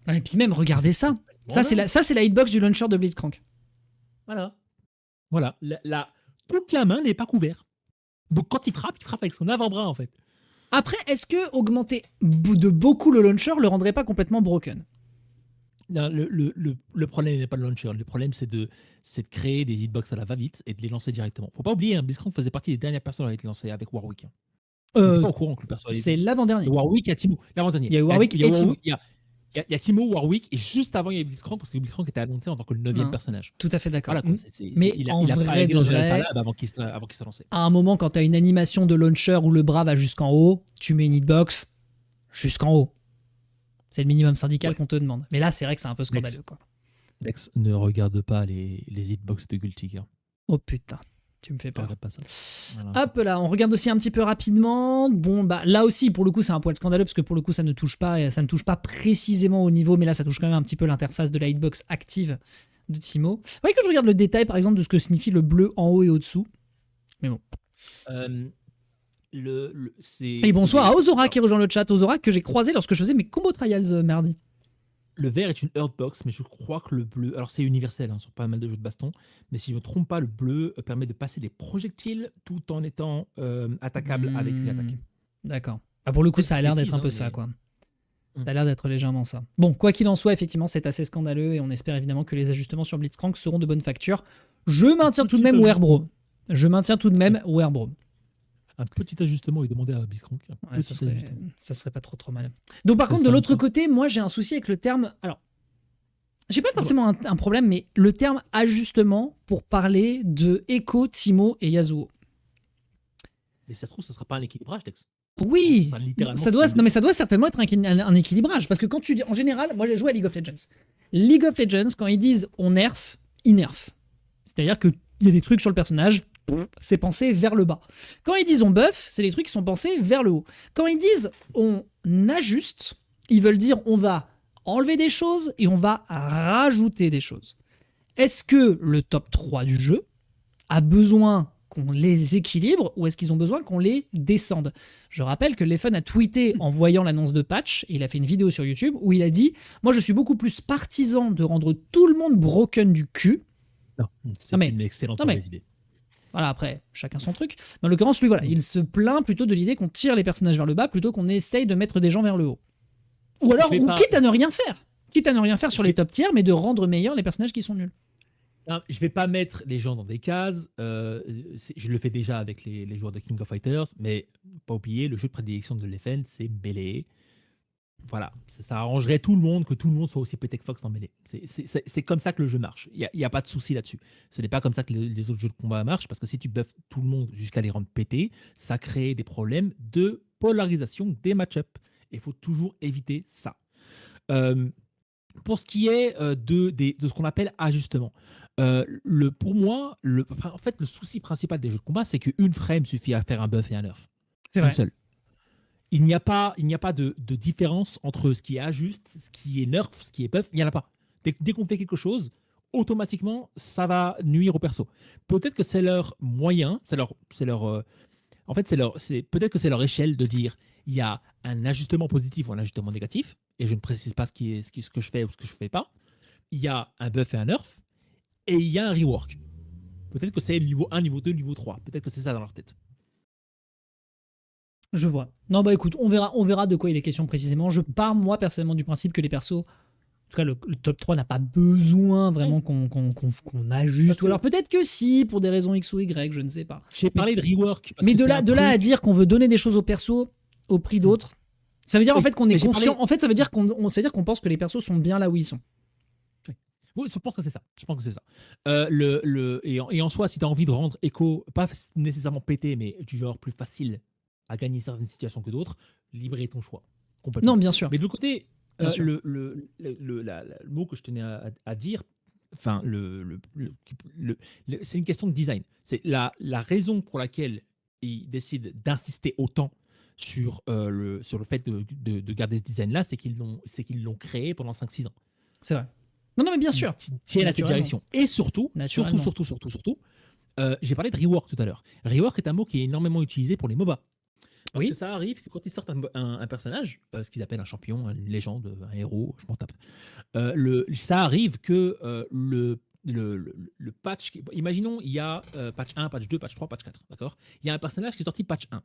A: Et puis même, regardez ça. Ça, c'est la hitbox du launcher de Blitzcrank.
B: Voilà. Toute la main n'est pas couverte. Donc quand il frappe avec son avant-bras, en fait.
A: Après, est-ce que augmenter de beaucoup le launcher le rendrait pas complètement broken?
B: Non, le problème n'est pas le launcher. Le problème, c'est de créer des hitbox à la va-vite et de les lancer directement. Faut pas oublier, hein, Blitzcrank faisait partie des dernières personnes à être lancées avec Warwick. Pas au courant que le perso
A: c'est l'avant-dernier.
B: Warwick et Timo. L'avant-dernier.
A: Il y a Warwick et Timo.
B: Il y a Timo, Warwick, et juste avant, il y a Blitzcrank, parce que Blitzcrank était annoncé en tant que le 9e personnage.
A: Tout à fait d'accord.
B: Voilà,
A: mais
B: il
A: en
B: a
A: vrai,
B: dans une alpha lab avant qu'il se lancé.
A: À un moment, quand tu as une animation de launcher où le bras va jusqu'en haut, tu mets une hitbox jusqu'en haut. C'est le minimum syndical qu'on te demande. Mais là, c'est vrai que c'est un peu scandaleux.
B: Lex, ne regarde pas les hitbox de Gultiger.
A: Oh putain. Tu me fais peur.
B: Pas ça. Voilà.
A: Hop là, on regarde aussi un petit peu rapidement. Bon, bah là aussi, pour le coup, c'est un poil scandaleux parce que pour le coup, ça ne touche pas précisément au niveau, mais là, ça touche quand même un petit peu l'interface de la hitbox active de Timo. Vous voyez que je regarde le détail, par exemple, de ce que signifie le bleu en haut et au-dessous. Mais bon. Et bonsoir à Ozora qui rejoint le chat. Ozora que j'ai croisé lorsque je faisais mes combo trials mardi.
B: Le vert est une Hurtbox, mais je crois que le bleu. Alors, c'est universel sur pas mal de jeux de baston, mais si je ne me trompe pas, le bleu permet de passer des projectiles tout en étant attaquable avec une attaque.
A: D'accord. Bah pour le coup, ça a l'air d'être un peu ça, quoi. Ça a l'air d'être légèrement ça. Bon, quoi qu'il en soit, effectivement, c'est assez scandaleux et on espère évidemment que les ajustements sur Blitzcrank seront de bonne facture. Je maintiens tout de même Werbro.
B: Un petit ajustement est demandé à Blitzcrank.
A: Ouais, ça serait pas trop mal. Donc par contre, de l'autre côté, moi j'ai un souci avec le terme... Alors, j'ai pas forcément un problème, mais le terme ajustement pour parler de Echo, Timo et Yasuo.
B: Mais ça se trouve, ça sera pas un équilibrage, Dex.
A: Oui, ça doit certainement être un équilibrage. Parce que quand tu dis... En général, moi j'ai joué à League of Legends. League of Legends, quand ils disent on nerf, ils nerfent. C'est-à-dire qu'il y a des trucs sur le personnage... c'est pensé vers le bas. Quand ils disent on buff, c'est des trucs qui sont pensés vers le haut. Quand ils disent on ajuste, ils veulent dire on va enlever des choses et on va rajouter des choses. Est-ce que le top 3 du jeu a besoin qu'on les équilibre ou est-ce qu'ils ont besoin qu'on les descende? Je rappelle que Leffen a tweeté en voyant l'annonce de patch, et il a fait une vidéo sur YouTube où il a dit « Moi je suis beaucoup plus partisan de rendre tout le monde broken du cul. »
B: Non, c'est une excellente idée.
A: Voilà, après, chacun son truc. Mais en l'occurrence, lui, voilà, il se plaint plutôt de l'idée qu'on tire les personnages vers le bas plutôt qu'on essaye de mettre des gens vers le haut. Ou alors, quitte à ne rien faire. Quitte à ne rien faire sur les top tiers, mais de rendre meilleurs les personnages qui sont nuls.
B: Non, je vais pas mettre les gens dans des cases. Je le fais déjà avec les joueurs de King of Fighters, mais pas oublier, le jeu de prédilection de Leffen, c'est Melee. Voilà, ça arrangerait tout le monde que tout le monde soit aussi pété que Fox en mêlée. C'est comme ça que le jeu marche. Il n'y a pas de souci là-dessus. Ce n'est pas comme ça que les autres jeux de combat marchent, parce que si tu buffes tout le monde jusqu'à les rendre pétés, ça crée des problèmes de polarisation des match-ups. Il faut toujours éviter ça. Pour ce qui est de ce qu'on appelle ajustement, pour moi, en fait, le souci principal des jeux de combat, c'est qu'une frame suffit à faire un buff et un nerf.
A: C'est vrai.
B: Seul. Il n'y a pas de différence entre ce qui est ajuste, ce qui est nerf, ce qui est buff. Il n'y en a pas. Dès qu'on fait quelque chose, automatiquement, ça va nuire au perso. Peut-être que c'est leur moyen, en fait, peut-être que c'est leur échelle de dire il y a un ajustement positif ou un ajustement négatif, et je ne précise pas ce que je fais ou ce que je ne fais pas. Il y a un buff et un nerf, et il y a un rework. Peut-être que c'est niveau 1, niveau 2, niveau 3. Peut-être que c'est ça dans leur tête.
A: Je vois. Non, bah écoute, on verra de quoi il est question précisément. Je pars, moi, personnellement, du principe que les persos, en tout cas, le top 3 n'a pas besoin vraiment qu'on ajuste.
B: Parce que-
A: Ou alors peut-être que si, pour des raisons X ou Y, je ne sais pas.
B: J'ai parlé de rework. Parce
A: Mais
B: que
A: de
B: c'est
A: là,
B: un
A: de là à
B: truc-
A: dire qu'on veut donner des choses aux persos au prix d'autres, ça veut dire en
B: Oui,
A: fait qu'on est
B: mais j'ai
A: conscient.
B: parlé-
A: En fait, ça veut dire qu'on pense que les persos sont bien là où ils sont.
B: Oui, je pense que c'est ça. Je pense que c'est ça. Et en soi, si tu as envie de rendre Echo, pas nécessairement pété, mais du genre plus facile à gagner certaines situations que d'autres, libre est ton choix. Complètement.
A: Non, bien sûr.
B: Mais de l'autre côté,
A: Bien sûr.
B: le mot que je tenais à dire, enfin, c'est une question de design. C'est la raison pour laquelle ils décident d'insister autant sur le fait de garder ce design-là, c'est qu'ils l'ont créé pendant 5-6 ans.
A: C'est vrai. Non, mais bien sûr.
B: Qui tiennent à cette
A: Naturellement.
B: direction. Et surtout,
A: Naturellement.
B: surtout, j'ai parlé de rework tout à l'heure. Rework est un mot qui est énormément utilisé pour les MOBA. Parce
A: Oui.
B: que ça arrive que quand ils sortent un personnage, ce qu'ils appellent un champion, une légende, un héros, je m'en tape, ça arrive que le patch, imaginons, il y a patch 1, patch 2, patch 3, patch 4, d'accord. Il y a un personnage qui est sorti patch 1.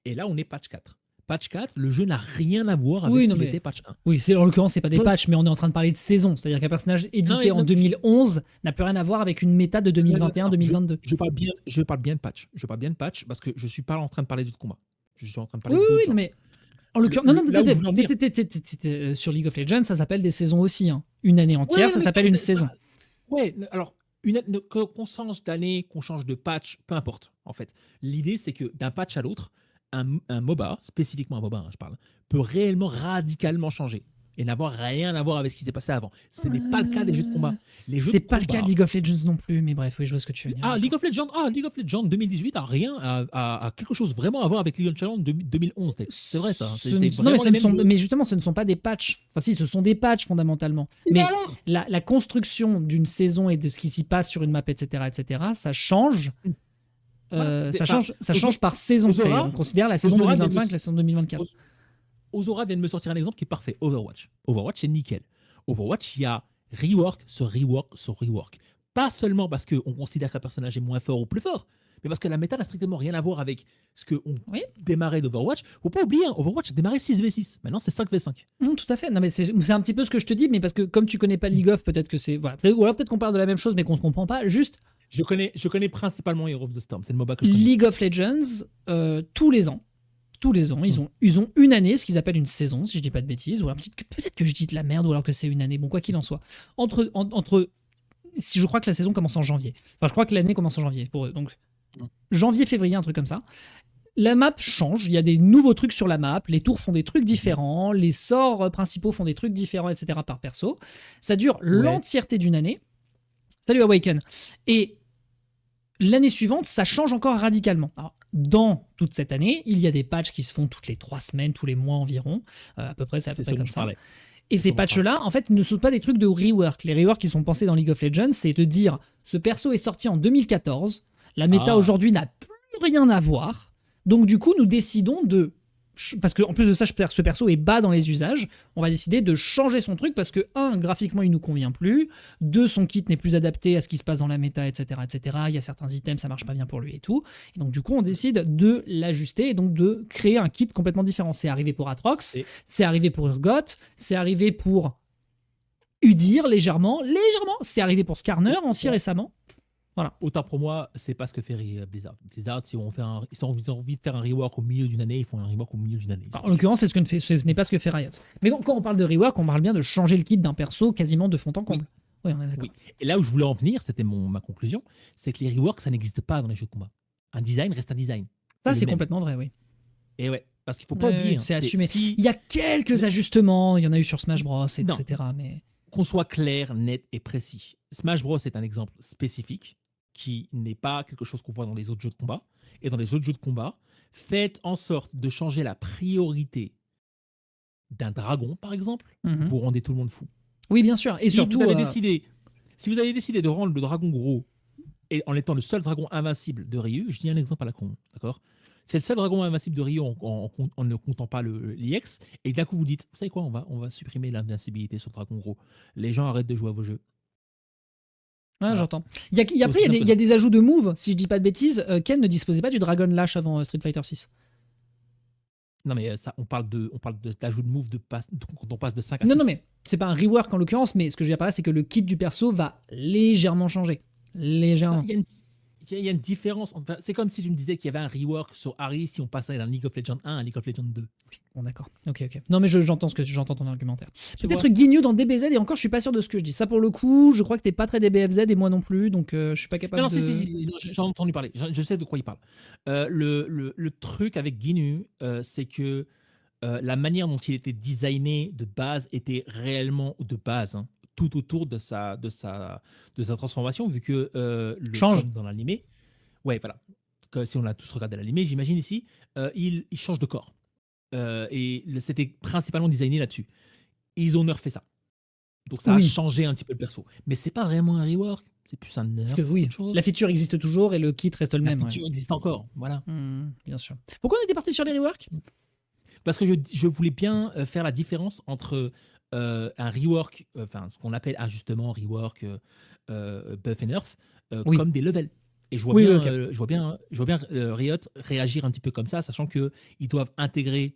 B: Et là, on est patch 4. Patch 4, le jeu n'a rien à voir avec
A: Oui,
B: ce
A: non,
B: qu'il
A: mais-
B: était patch 1.
A: Oui, en l'occurrence, c'est pas des
B: Voilà.
A: patchs, mais on est en train de parler de saison. C'est-à-dire qu'un personnage édité
B: Non,
A: en 2011 n'a plus rien à voir avec une méta de 2021-2022.
B: Je parle bien de patch. Je parle bien de patch parce que je suis pas en train de parler de combat. Je suis en train de parler
A: Oui,
B: d'autres
A: oui,
B: genres.
A: non, mais en l'occurrence, non,
B: Là où je voulais en venir-
A: sur League of Legends, ça s'appelle des saisons aussi. Hein. Une année entière,
B: Ouais,
A: ça
B: mais
A: s'appelle une
B: ça-
A: saison.
B: Ouais, alors qu'on change d'année, qu'on change de patch, peu importe. En fait, l'idée c'est que d'un patch à l'autre, un MOBA, spécifiquement un MOBA, hein, je parle, peut réellement radicalement changer et n'avoir rien à voir avec ce qui s'est passé avant. Ce n'est pas le cas des jeux de combat. Les jeux
A: C'est
B: de
A: pas le
B: combat-
A: cas de League of Legends non plus, mais bref, oui, je vois ce que tu veux dire.
B: League of Legends 2018 a rien à quelque chose vraiment à voir avec League of Legends 2011. C'est vrai ça.
A: Non, mais justement, ce ne sont pas des patchs. Enfin, si, ce sont des patchs fondamentalement. Mais
B: alors
A: la construction d'une saison et de ce qui s'y passe sur une map, etc., ça change.
B: Voilà.
A: Ça change par saison.
B: Ozora-
A: On considère la saison
B: Ozora
A: 2025, la saison 2024.
B: Ozora vient de me sortir un exemple qui est parfait. Overwatch. Overwatch, c'est nickel. Overwatch, il y a rework sur rework sur rework. Pas seulement parce qu'on considère qu'un personnage est moins fort ou plus fort, mais parce que la méta n'a strictement rien à voir avec ce qu'on démarrait d'Overwatch. Faut pas oublier, Overwatch a démarré 6v6. Maintenant, c'est 5v5.
A: Non, tout à fait. Non, mais c'est un petit peu ce que je te dis, mais parce que comme tu connais pas League of, peut-être que c'est. Voilà. Ou alors peut-être qu'on parle de la même chose, mais qu'on se comprend pas. Juste.
B: Je connais principalement Hero of the Storm. C'est le MOBA que je connais.
A: League of Legends, tous les ans, ils ont une année, ce qu'ils appellent une saison, si je dis pas de bêtises, ou alors peut-être que je dis de la merde, ou alors que c'est une année. Bon, quoi qu'il en soit. Si je crois que la saison commence en janvier. Enfin, je crois que l'année commence en janvier pour eux. Donc, janvier, février, un truc comme ça. La map change, il y a des nouveaux trucs sur la map, les tours font des trucs différents, les sorts principaux font des trucs différents, etc. par perso. Ça dure l'entièreté d'une année. Salut Awaken. Et l'année suivante, ça change encore radicalement. Alors, dans toute cette année, il y a des patchs qui se font toutes les 3 semaines, tous les mois environ. À peu près, c'est à peu près comme ça. Et ces patchs-là, en fait, ne sont pas des trucs de rework. Les reworks qui sont pensés dans League of Legends, c'est de dire ce perso est sorti en 2014, la méta aujourd'hui n'a plus rien à voir, donc du coup, nous décidons de. Parce qu'en plus de ça, ce perso est bas dans les usages, on va décider de changer son truc parce que, 1, graphiquement, il nous convient plus, 2, son kit n'est plus adapté à ce qui se passe dans la méta, etc., etc. Il y a certains items, ça marche pas bien pour lui et tout. Et donc, du coup, on décide de l'ajuster et donc de créer un kit complètement différent. C'est arrivé pour Atrox, c'est arrivé pour Urgot, c'est arrivé pour Udyr légèrement, c'est arrivé pour Skarner aussi récemment. Voilà.
B: Autant pour moi, c'est pas ce que fait Blizzard. Blizzard, si on fait ils ont envie de faire un rework au milieu d'une année, ils font un rework au milieu d'une année.
A: En l'occurrence, ce n'est pas ce que fait Riot. Mais quand on parle de rework, on parle bien de changer le kit d'un perso quasiment de fond en comble. Oui, on est d'accord.
B: Et là où je voulais en venir, c'était ma conclusion, c'est que les reworks, ça n'existe pas dans les jeux de combat. Un design reste un design.
A: Ça, c'est complètement vrai, oui.
B: Et ouais, parce qu'il faut pas oublier.
A: C'est assumé. Il y a quelques ajustements, il y en a eu sur Smash Bros, etc. Mais
B: qu'on soit clair, net et précis. Smash Bros est un exemple spécifique qui n'est pas quelque chose qu'on voit dans les autres jeux de combat. Et dans les autres jeux de combat, faites en sorte de changer la priorité d'un dragon, par exemple, vous rendez tout le monde fou.
A: Oui, bien sûr. Et
B: si
A: surtout,
B: vous avez décidé Si vous avez décidé de rendre le dragon gros et en étant le seul dragon invincible de Ryu, je dis un exemple à la con, d'accord? C'est le seul dragon invincible de Ryu en ne comptant pas l'IX, et d'un coup vous dites, vous savez quoi, on va supprimer l'invincibilité sur le dragon gros. Les gens arrêtent de jouer à vos jeux.
A: Ah,
B: Voilà.
A: j'entends. Après,
B: Aussi
A: il
B: simple
A: y
B: que
A: a
B: ça.
A: des ajouts de moves, si je dis pas de bêtises. Ken ne disposait pas du Dragon Lash avant Street Fighter 6.
B: Non mais ça, on parle d'ajout de move quand on passe de 5 à
A: Non,
B: 6.
A: mais c'est pas un rework en l'occurrence, mais ce que je veux dire par là, c'est que le kit du perso va légèrement changer.
B: Non,
A: Légèrement.
B: il y a une différence. Enfin, c'est comme si tu me disais qu'il y avait un rework sur Harry si on passait d'un League of Legends 1 à League of Legends 2.
A: Bon, d'accord. Ok. Non, mais j'entends ton argumentaire.
B: Tu
A: Peut-être
B: vois?
A: Guignou dans DBZ, et encore, je suis pas sûr de ce que je dis. Ça, pour le coup, je crois que t'es pas très DBFZ et moi non plus, donc je suis pas capable
B: Non, si,
A: de.
B: non, j'en ai entendu parler. Je sais de quoi il parle. Le truc avec Ginu, c'est que la manière dont il était designé de base était réellement de base, hein, tout autour de sa transformation, vu que
A: Change.
B: comme dans l'animé, ouais, voilà. Si on a tous regardé l'animé, j'imagine ici, il change de corps. C'était principalement designé là-dessus. Ils ont nerfé ça. Donc ça a
A: Oui.
B: changé un petit peu le perso. Mais c'est pas vraiment un rework, c'est plus un
A: Parce
B: nerf
A: que oui,
B: qu'autre chose.
A: la feature existe toujours et le kit reste le
B: La
A: même. Ouais.
B: feature existe encore, voilà.
A: Bien sûr. Pourquoi on était parti sur les reworks?
B: Parce que je voulais bien faire la différence entre un rework, enfin ce qu'on appelle ajustement, rework, buff et nerf,
A: Oui.
B: comme des levels. Et
A: Oui, ok.
B: je vois bien Riot réagir un petit peu comme ça, sachant que ils doivent intégrer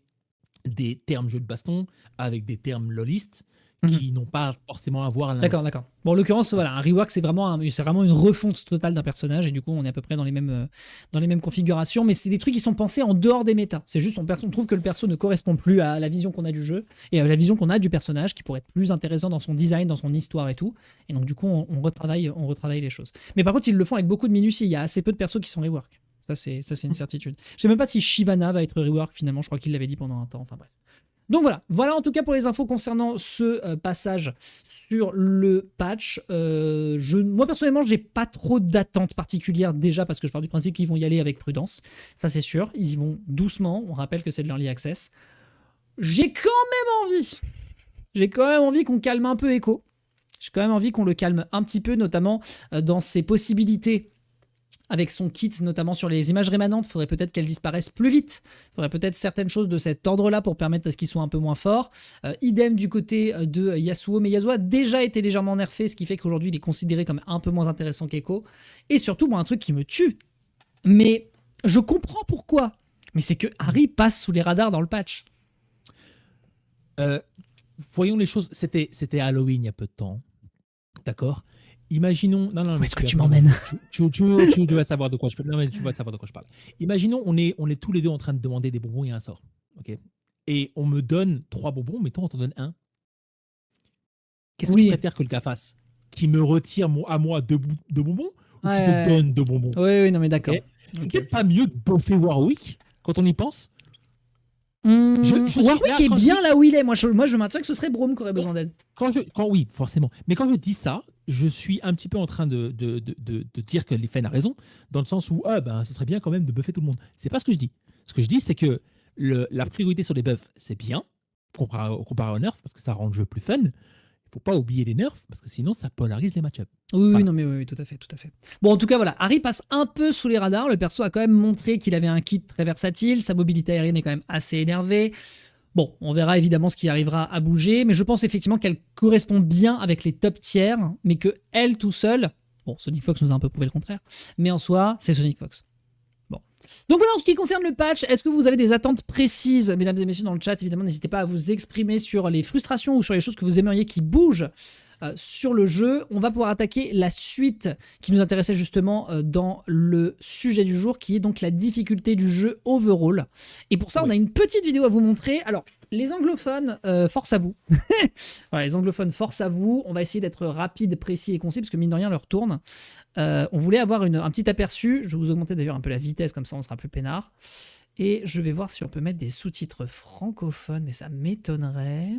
B: des termes jeu de baston avec des termes lolistes
A: Mhm.
B: qui n'ont pas forcément à voir l'un
A: D'accord,
B: l'autre.
A: d'accord. Bon, en l'occurrence,
B: Voilà.
A: voilà, un rework, c'est vraiment une refonte totale d'un personnage, et du coup, on est à peu près dans les mêmes configurations, mais c'est des trucs qui sont pensés en dehors des méta. C'est juste, on trouve que le perso ne correspond plus à la vision qu'on a du jeu, et à la vision qu'on a du personnage, qui pourrait être plus intéressant dans son design, dans son histoire et tout. Et donc, du coup, on retravaille les choses. Mais par contre, ils le font avec beaucoup de minutie. Il y a assez peu de persos qui sont rework. Ça, c'est une certitude. Je sais même pas si Shyvana va être rework, finalement. Je crois qu'il l'avait dit pendant un temps. Enfin, bref. Donc voilà en tout cas pour les infos concernant ce passage sur le patch. Moi personnellement, j'ai pas trop d'attentes particulières déjà parce que je pars du principe qu'ils vont y aller avec prudence. Ça c'est sûr, ils y vont doucement. On rappelle que c'est de l'early access. J'ai quand même envie qu'on calme un peu Echo. J'ai quand même envie qu'on le calme un petit peu, notamment dans ses possibilités avec son kit, notamment sur les images rémanentes. Il faudrait peut-être qu'elles disparaissent plus vite. Il faudrait peut-être certaines choses de cet ordre-là pour permettre à ce qu'ils soient un peu moins forts. Idem du côté de Yasuo, mais Yasuo a déjà été légèrement nerfé, ce qui fait qu'aujourd'hui il est considéré comme un peu moins intéressant qu'Echo. Et surtout, moi, un truc qui me tue, mais je comprends pourquoi, mais c'est que Harry passe sous les radars dans le patch.
B: Voyons les choses, c'était Halloween il y a peu de temps, d'accord? Imaginons, non,
A: Où
B: mais
A: est-ce que tu m'emmènes?
B: tu vas savoir de quoi je parle. Non, mais tu vas savoir de quoi je parle. Imaginons, on est tous les deux en train de demander des bonbons et un sort, ok? Et on me donne 3 bonbons, mais toi on t'en donne un. Qu'est-ce que tu
A: Oui.
B: préfères que le gars fasse? Qu'il me retire à moi 2 bonbons ou qu'il te
A: Ouais.
B: donne 2 bonbons?
A: Oui, non mais d'accord.
B: Ok. C'est peut-être pas mieux de buffer Warwick quand on y pense.
A: Warwick est
B: Quand
A: bien là où il est. Moi, je maintiens que ce serait Braum qui aurait besoin d'aide.
B: Oui, forcément. Mais quand je dis ça, je suis un petit peu en train de dire que Leffen a raison, dans le sens où ce serait bien quand même de buffer tout le monde. C'est pas ce que je dis. Ce que je dis, c'est que la priorité sur les buffs, c'est bien, comparé au nerf, parce que ça rend le jeu plus fun. Il faut pas oublier les nerfs, parce que sinon, ça polarise les match-ups.
A: Oui,
B: Voilà.
A: non mais oui, tout à fait. Bon, en tout cas, voilà, Harry passe un peu sous les radars. Le perso a quand même montré qu'il avait un kit très versatile. Sa mobilité aérienne est quand même assez énervée. Bon, on verra évidemment ce qui arrivera à bouger, mais je pense effectivement qu'elle correspond bien avec les top tiers, mais que elle tout seule, bon, Sonic Fox nous a un peu prouvé le contraire, mais en soi, c'est Sonic Fox. Bon. Donc voilà, en ce qui concerne le patch, est-ce que vous avez des attentes précises, mesdames et messieurs, dans le chat? Évidemment, n'hésitez pas à vous exprimer sur les frustrations ou sur les choses que vous aimeriez qui bougent sur le jeu. On va pouvoir attaquer la suite qui nous intéressait justement dans le sujet du jour, qui est donc la difficulté du jeu overall. Et pour ça, on a une petite vidéo à vous montrer. Alors, les anglophones, force à vous. Voilà, les anglophones, force à vous. On va essayer d'être rapide, précis et concis, parce que mine de rien, l'heure tourne. On voulait avoir un petit aperçu. Je vais vous augmenter d'ailleurs un peu la vitesse, comme ça on sera plus peinard. Et je vais voir si on peut mettre des sous-titres francophones, mais ça m'étonnerait.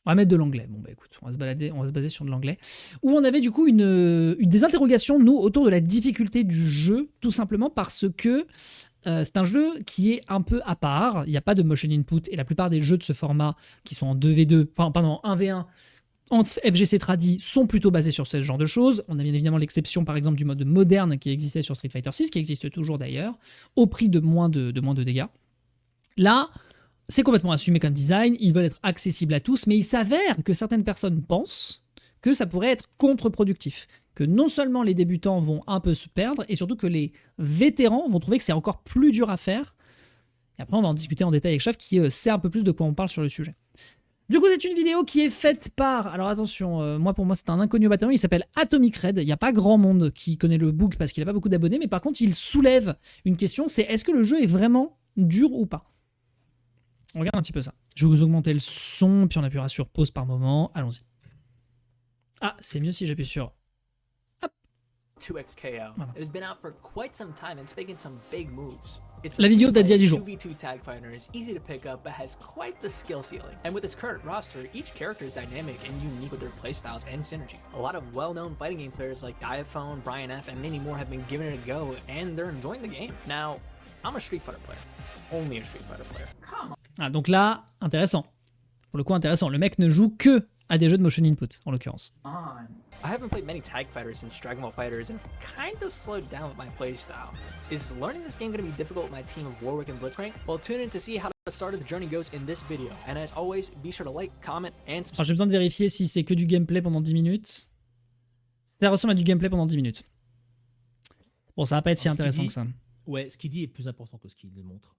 A: On va mettre de l'anglais. Bon, bah écoute, on va se baser sur de l'anglais. Où on avait du coup des interrogations, nous, autour de la difficulté du jeu, tout simplement parce que c'est un jeu qui est un peu à part. Il n'y a pas de motion input, et la plupart des jeux de ce format, qui sont en 2v2, enfin, pardon, en 1v1, entre FGC Tradi sont plutôt basés sur ce genre de choses. On a bien évidemment l'exception par exemple du mode moderne qui existait sur Street Fighter 6, qui existe toujours d'ailleurs, au prix de moins de dégâts. Là, c'est complètement assumé comme design, ils veulent être accessibles à tous, mais il s'avère que certaines personnes pensent que ça pourrait être contre-productif. Que non seulement les débutants vont un peu se perdre, et surtout que les vétérans vont trouver que c'est encore plus dur à faire. Et après, on va en discuter en détail avec Chef qui sait un peu plus de quoi on parle sur le sujet. Du coup, c'est une vidéo qui est faite par... Alors attention, pour moi, c'est un inconnu au bataillon. Il s'appelle Atomic Red. Il n'y a pas grand monde qui connaît le book parce qu'il n'a pas beaucoup d'abonnés. Mais par contre, il soulève une question, c'est est-ce que le jeu est vraiment dur ou pas? On regarde un petit peu ça. Je vais vous augmenter le son, puis on appuiera sur pause par moment. Allons-y. Ah, c'est mieux si j'appuie sur...
C: 2XKO.
A: Voilà.
C: It has been out for quite some time and it's making some big moves. It's
A: La vidéo date d'il y a 10 jours.
C: 2v2 tag fighter is easy to pick up but has quite the skill ceiling. And with its current roster, each character is dynamic and unique with their playstyles and synergy. A lot of well-known fighting game players like Diaphone, Brian F, and many more have been giving it a go and they're enjoying the game. Now, I'm a Street Fighter player. Only a Street Fighter player. Come on.
A: Ah, donc là, intéressant. Pour le coup, intéressant. Le mec ne joue que à des jeux de motion input, en l'occurrence.
C: I haven't played many tag fighters since Dragon Ball FighterZ and kind of slowed down with my playstyle. Is learning this game going to be difficult with my team of Warwick and Blitzcrank? Well, tune in to see how the start of the journey goes in this video. And as always, be sure to like, comment, and subscribe.
A: Alors j'ai besoin de vérifier si c'est que du gameplay pendant 10 minutes. Ça ressemble à du gameplay pendant 10 minutes. Bon, ça va pas être si intéressant que ça.
B: Ouais, ce qu'il dit est plus important que ce qu'il montre.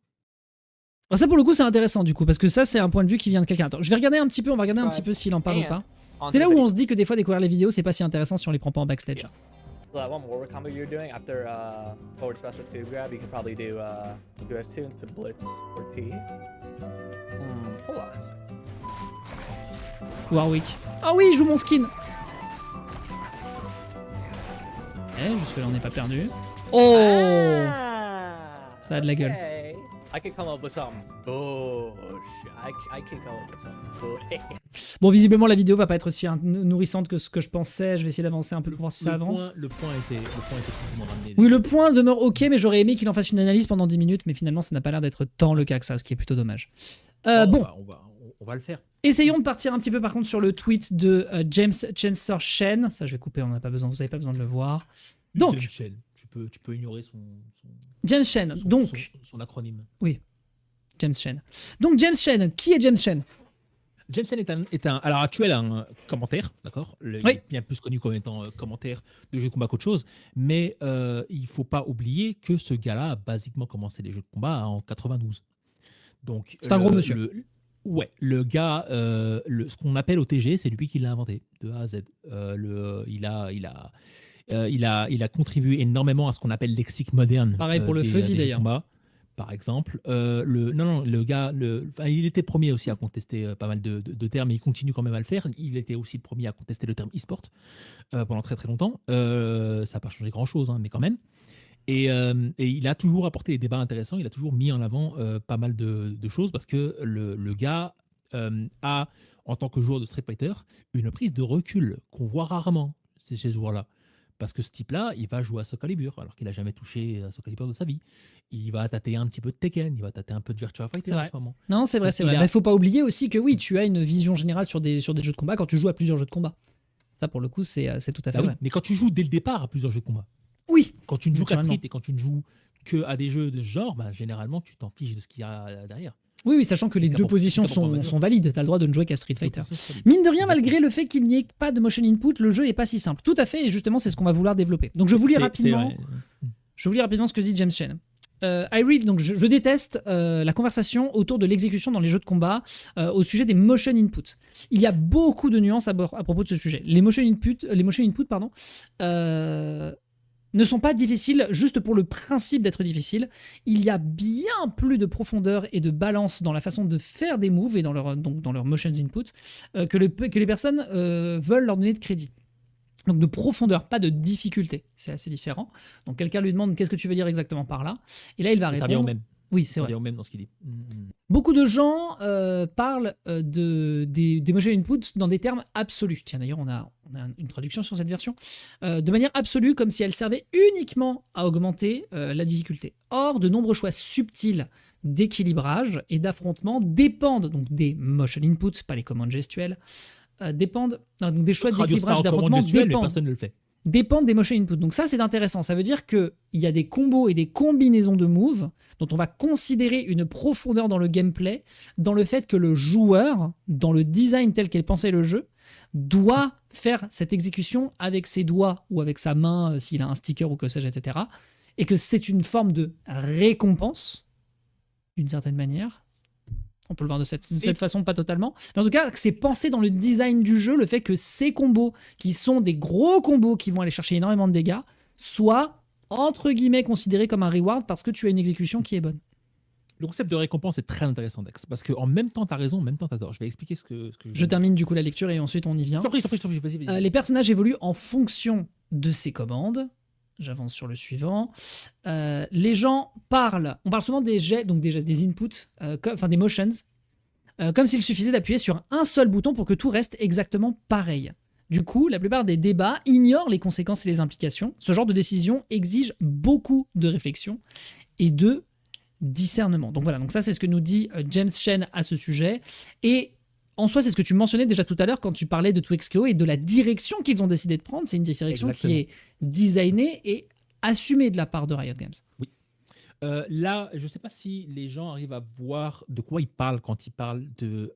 A: Alors ça pour le coup c'est intéressant du coup parce que ça c'est un point de vue qui vient de quelqu'un. Attends, je vais regarder un petit peu, on va regarder un petit peu s'il en parle ou pas. C'est là où on se dit que des fois découvrir les vidéos c'est pas si intéressant si on les prend pas en backstage.
D: So that one Warwick combo you're doing after forward special 2 grab, you can probably do US2 into Blitz or T. Hold on a sec.
A: Warwick. Ah oui, il joue mon skin. Eh, jusque là on n'est pas perdu. Oh, ça a de la gueule.
D: Okay. I could come up with something. I can come up with something.
A: Bon, visiblement la vidéo va pas être aussi nourrissante que ce que je pensais. Je vais essayer d'avancer un peu pour voir si ça avance.
B: Le point était effectivement ramené.
A: Oui, le point demeure ok, mais j'aurais aimé qu'il en fasse une analyse pendant 10 minutes, mais finalement ça n'a pas l'air d'être tant le cas que ça, ce qui est plutôt dommage. Bon.
B: On va le faire.
A: Essayons de partir un petit peu par contre sur le tweet de James Chancellor Shen. Ça je vais couper, on n'a pas besoin, vous n'avez pas besoin de le voir. Donc,
B: Tu peux ignorer
A: James Shen, donc...
B: son acronyme.
A: Oui, James Shen. Donc James Shen, qui est James Shen?
B: James Shen est à l'heure actuelle un commentaire, d'accord? Il est bien plus connu comme étant commentaire de jeux de combat qu'autre chose, mais il ne faut pas oublier que ce gars-là a basiquement commencé les jeux de combat en 92. Donc,
A: c'est un gros monsieur.
B: Le gars, ce qu'on appelle OTG, c'est lui qui l'a inventé, de A à Z. Il a contribué énormément à ce qu'on appelle lexique moderne.
A: Pareil pour le Fuzzy d'ailleurs.
B: Par exemple, le gars, il était premier aussi à contester pas mal de termes, mais il continue quand même à le faire. Il était aussi le premier à contester le terme e-sport pendant très très longtemps. Ça n'a pas changé grand-chose, hein, mais quand même. Et il a toujours apporté des débats intéressants, il a toujours mis en avant pas mal de choses, parce que le gars a, en tant que joueur de Street Fighter, une prise de recul qu'on voit rarement chez ce joueur-là. Parce que ce type-là, il va jouer à Soul Calibur, alors qu'il n'a jamais touché à Soul Calibur de sa vie. Il va tâter un petit peu de Tekken, il va tâter un peu de Virtua Fighter en ce moment.
A: Non, c'est vrai, c'est vrai. Mais il ne faut pas oublier aussi que oui, tu as une vision générale sur des jeux de combat quand tu joues à plusieurs jeux de combat. Ça, pour le coup, c'est tout à fait vrai.
B: Mais quand tu joues dès le départ à plusieurs jeux de combat,
A: oui,
B: quand tu ne joues qu'à Street et quand tu ne joues que à des jeux de ce genre, généralement, tu t'en fiches de ce qu'il y a derrière.
A: Oui, sachant que les deux positions sont valides. Tu as le droit de ne jouer qu'à Street Fighter. Mine de rien, malgré le fait qu'il n'y ait pas de motion input, le jeu n'est pas si simple. Tout à fait, et justement, c'est ce qu'on va vouloir développer. Donc, je vous lis rapidement ce que dit James Shen. Donc je déteste la conversation autour de l'exécution dans les jeux de combat au sujet des motion input. Il y a beaucoup de nuances à propos de ce sujet. Les motion input, ne sont pas difficiles juste pour le principe d'être difficiles. Il y a bien plus de profondeur et de balance dans la façon de faire des moves et dans leur motion input que les personnes veulent leur donner de crédit. Donc de profondeur, pas de difficulté. C'est assez différent. Donc quelqu'un lui demande qu'est-ce que tu veux dire exactement par là. Et là, il va répondre.
B: Ça revient au même.
A: Oui, c'est vrai.
B: Ça revient au même dans ce qu'il dit.
A: Beaucoup de gens parlent des motion inputs dans des termes absolus. Tiens, d'ailleurs, on a une traduction sur cette version. De manière absolue, comme si elle servait uniquement à augmenter la difficulté. Or, de nombreux choix subtils d'équilibrage et d'affrontement dépendent donc des motion inputs, pas les commandes gestuelles, dépendent, donc des choix
B: Traduire ça
A: d'équilibrage
B: en commande
A: d'affrontement
B: gestuelle, mais personne ne le fait.
A: dépendent des motion inputs. Donc ça, c'est intéressant. Ça veut dire qu'il y a des combos et des combinaisons de moves dont on va considérer une profondeur dans le gameplay, dans le fait que le joueur, dans le design tel qu'est pensé le jeu, doit faire cette exécution avec ses doigts ou avec sa main, s'il a un sticker ou que sais-je, etc. Et que c'est une forme de récompense, d'une certaine manière. On peut le voir de cette façon, pas totalement. Mais en tout cas, c'est pensé dans le design du jeu, le fait que ces combos, qui sont des gros combos qui vont aller chercher énormément de dégâts, soient, entre guillemets, considérés comme un reward parce que tu as une exécution qui est bonne.
B: Le concept de récompense est très intéressant, Dex, parce qu'en même temps, tu as raison, en même temps, tu as tort. Je vais expliquer ce que
A: Je termine du coup la lecture et ensuite on y vient.
B: Je t'en prie, vas-y.
A: Les personnages évoluent en fonction de ces commandes. J'avance sur le suivant. Les gens parlent. On parle souvent des jets, donc des inputs, des motions, comme s'il suffisait d'appuyer sur un seul bouton pour que tout reste exactement pareil. Du coup, la plupart des débats ignorent les conséquences et les implications. Ce genre de décision exige beaucoup de réflexion et de discernement. Donc voilà, donc ça c'est ce que nous dit James Chen à ce sujet. Et en soi, c'est ce que tu mentionnais déjà tout à l'heure quand tu parlais de Twixco et de la direction qu'ils ont décidé de prendre. C'est une direction qui est designée et assumée de la part de Riot Games.
B: Oui. Là, je ne sais pas si les gens arrivent à voir de quoi ils parlent quand ils parlent de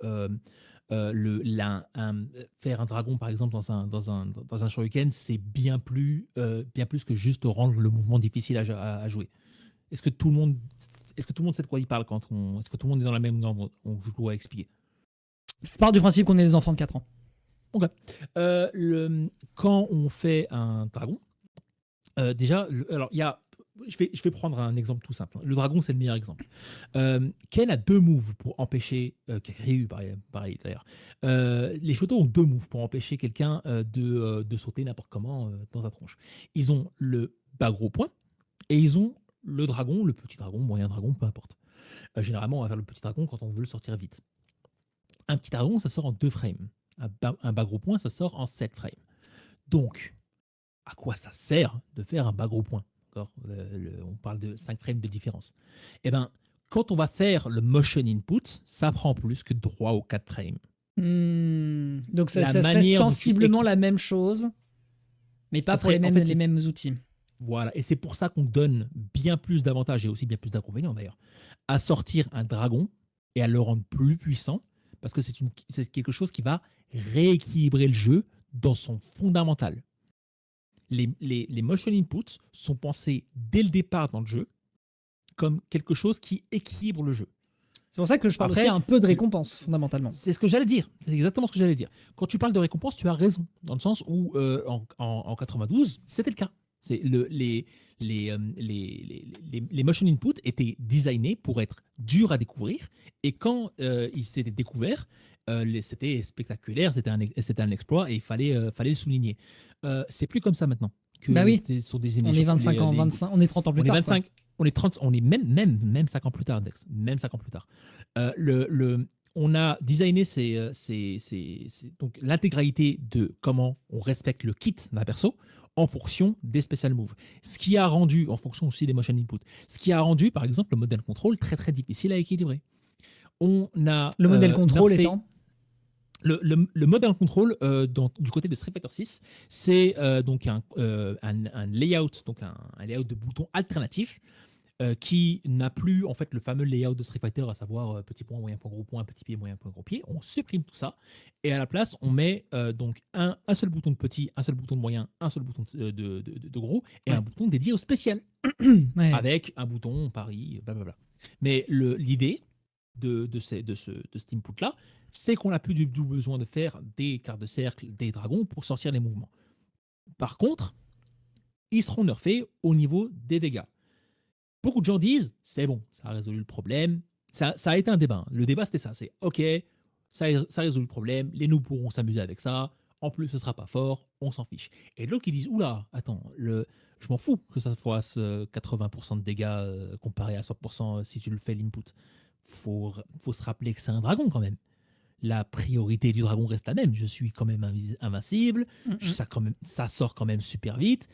B: faire un dragon, par exemple, dans un shuriken, c'est bien plus que juste rendre le mouvement difficile à jouer. Est-ce que tout le monde sait de quoi il parle est-ce que tout le monde est dans la même gamme? Je dois expliquer.
A: Je pars du principe qu'on est des enfants de 4 ans.
B: Ok. Quand on fait un dragon, déjà, alors il y a. Je vais prendre un exemple tout simple. Le dragon, c'est le meilleur exemple. Ken a 2 moves pour empêcher. Ryu, pareil d'ailleurs. Les Shoto ont 2 moves pour empêcher quelqu'un de sauter n'importe comment dans sa tronche. Ils ont le bas gros point et ils ont le dragon, le petit dragon, moyen dragon, peu importe. Généralement, on va faire le petit dragon quand on veut le sortir vite. Un petit dragon, ça sort en 2 frames. Un bas gros point, ça sort en 7 frames. Donc, à quoi ça sert de faire un bas gros point? On parle de 5 frames de différence. Eh bien, quand on va faire le motion input, ça prend plus que 3 ou 4 frames.
A: Donc ça serait sensiblement la même chose, mais pas pour les mêmes outils.
B: Voilà, et c'est pour ça qu'on donne bien plus d'avantages et aussi bien plus d'inconvénients d'ailleurs à sortir un dragon et à le rendre plus puissant, parce que c'est quelque chose qui va rééquilibrer le jeu dans son fondamental. Les motion inputs sont pensés dès le départ dans le jeu comme quelque chose qui équilibre le jeu.
A: C'est pour ça que je parle aussi un peu de récompense, fondamentalement.
B: C'est ce que j'allais dire. C'est exactement ce que j'allais dire. Quand tu parles de récompense, tu as raison. Dans le sens où, en 92, c'était le cas. Les motion inputs étaient designés pour être durs à découvrir. Et quand ils s'étaient découverts, c'était spectaculaire, c'était un exploit et il fallait le souligner. C'est plus comme ça maintenant.
A: Bah oui.
B: Sur des
A: on est 25 ans, 25, on est 30 ans plus tard.
B: 25, on est 30, on est même 5 ans plus tard, Dex. Même 5 ans plus tard. On a designé donc l'intégralité de comment on respecte le kit d'un perso en fonction des special moves. Ce qui a rendu, en fonction aussi des motion input, ce qui a rendu, par exemple, le model control très très difficile à équilibrer. Le
A: model control étant
B: le model control du côté de Street Fighter 6, c'est donc un layout, donc un layout de boutons alternatif qui n'a plus en fait le fameux layout de Street Fighter, à savoir petit point, moyen point, gros point, petit pied, moyen point, gros pied. On supprime tout ça et à la place on met donc un seul bouton de petit, un seul bouton de moyen, un seul bouton de gros et un bouton dédié au spécial avec un bouton pari, blablabla. Mais l'idée de cet input là, c'est qu'on n'a plus du tout besoin de faire des quarts de cercle, des dragons pour sortir les mouvements. Par contre, ils seront nerfés au niveau des dégâts. Beaucoup de gens disent, c'est bon, ça a résolu le problème. Ça a été un débat. Le débat, c'était ça. C'est OK, ça résout le problème. Les noobs pourront s'amuser avec ça. En plus, ce ne sera pas fort. On s'en fiche. Et l'autre qui disent, oula, attends, je m'en fous que ça fasse 80% de dégâts comparé à 100% si tu le fais l'input. Faut se rappeler que c'est un dragon quand même. La priorité du dragon reste la même. Je suis quand même invincible. Ça sort quand même super vite.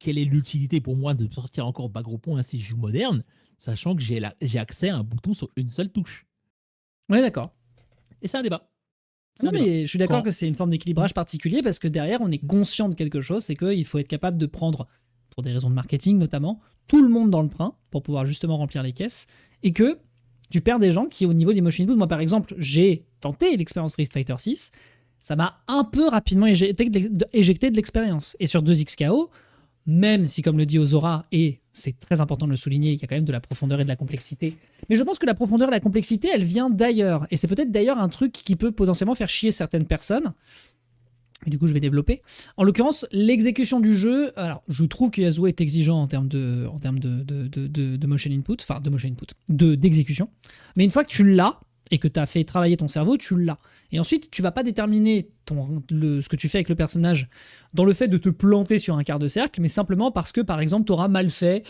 B: Quelle est l'utilité pour moi de sortir encore bas gros point si je joue moderne, sachant que j'ai accès à un bouton sur une seule touche?
A: Ouais, d'accord.
B: Et c'est un débat.
A: Non, mais je suis d'accord
B: Quand-
A: que c'est une forme d'équilibrage particulier parce que derrière, on est conscient de quelque chose, c'est qu'il faut être capable de prendre, pour des raisons de marketing notamment, tout le monde dans le train pour pouvoir justement remplir les caisses et que tu perds des gens qui, au niveau des motion input, moi par exemple, j'ai tenté l'expérience Street Fighter 6, ça m'a un peu rapidement éjecté de l'expérience. Et sur 2XKO, même si, comme le dit Ozora, et c'est très important de le souligner, il y a quand même de la profondeur et de la complexité. Mais je pense que la profondeur et la complexité, elle vient d'ailleurs. Et c'est peut-être d'ailleurs un truc qui peut potentiellement faire chier certaines personnes. Et du coup, je vais développer. En l'occurrence, l'exécution du jeu. Alors, je trouve que Yasuo est exigeant en termes de motion input, enfin de motion input, d'exécution. Mais une fois que tu l'as et que tu as fait travailler ton cerveau, tu l'as. Et ensuite, tu vas pas déterminer ce que tu fais avec le personnage dans le fait de te planter sur un quart de cercle, mais simplement parce que, par exemple, tu auras mal fait,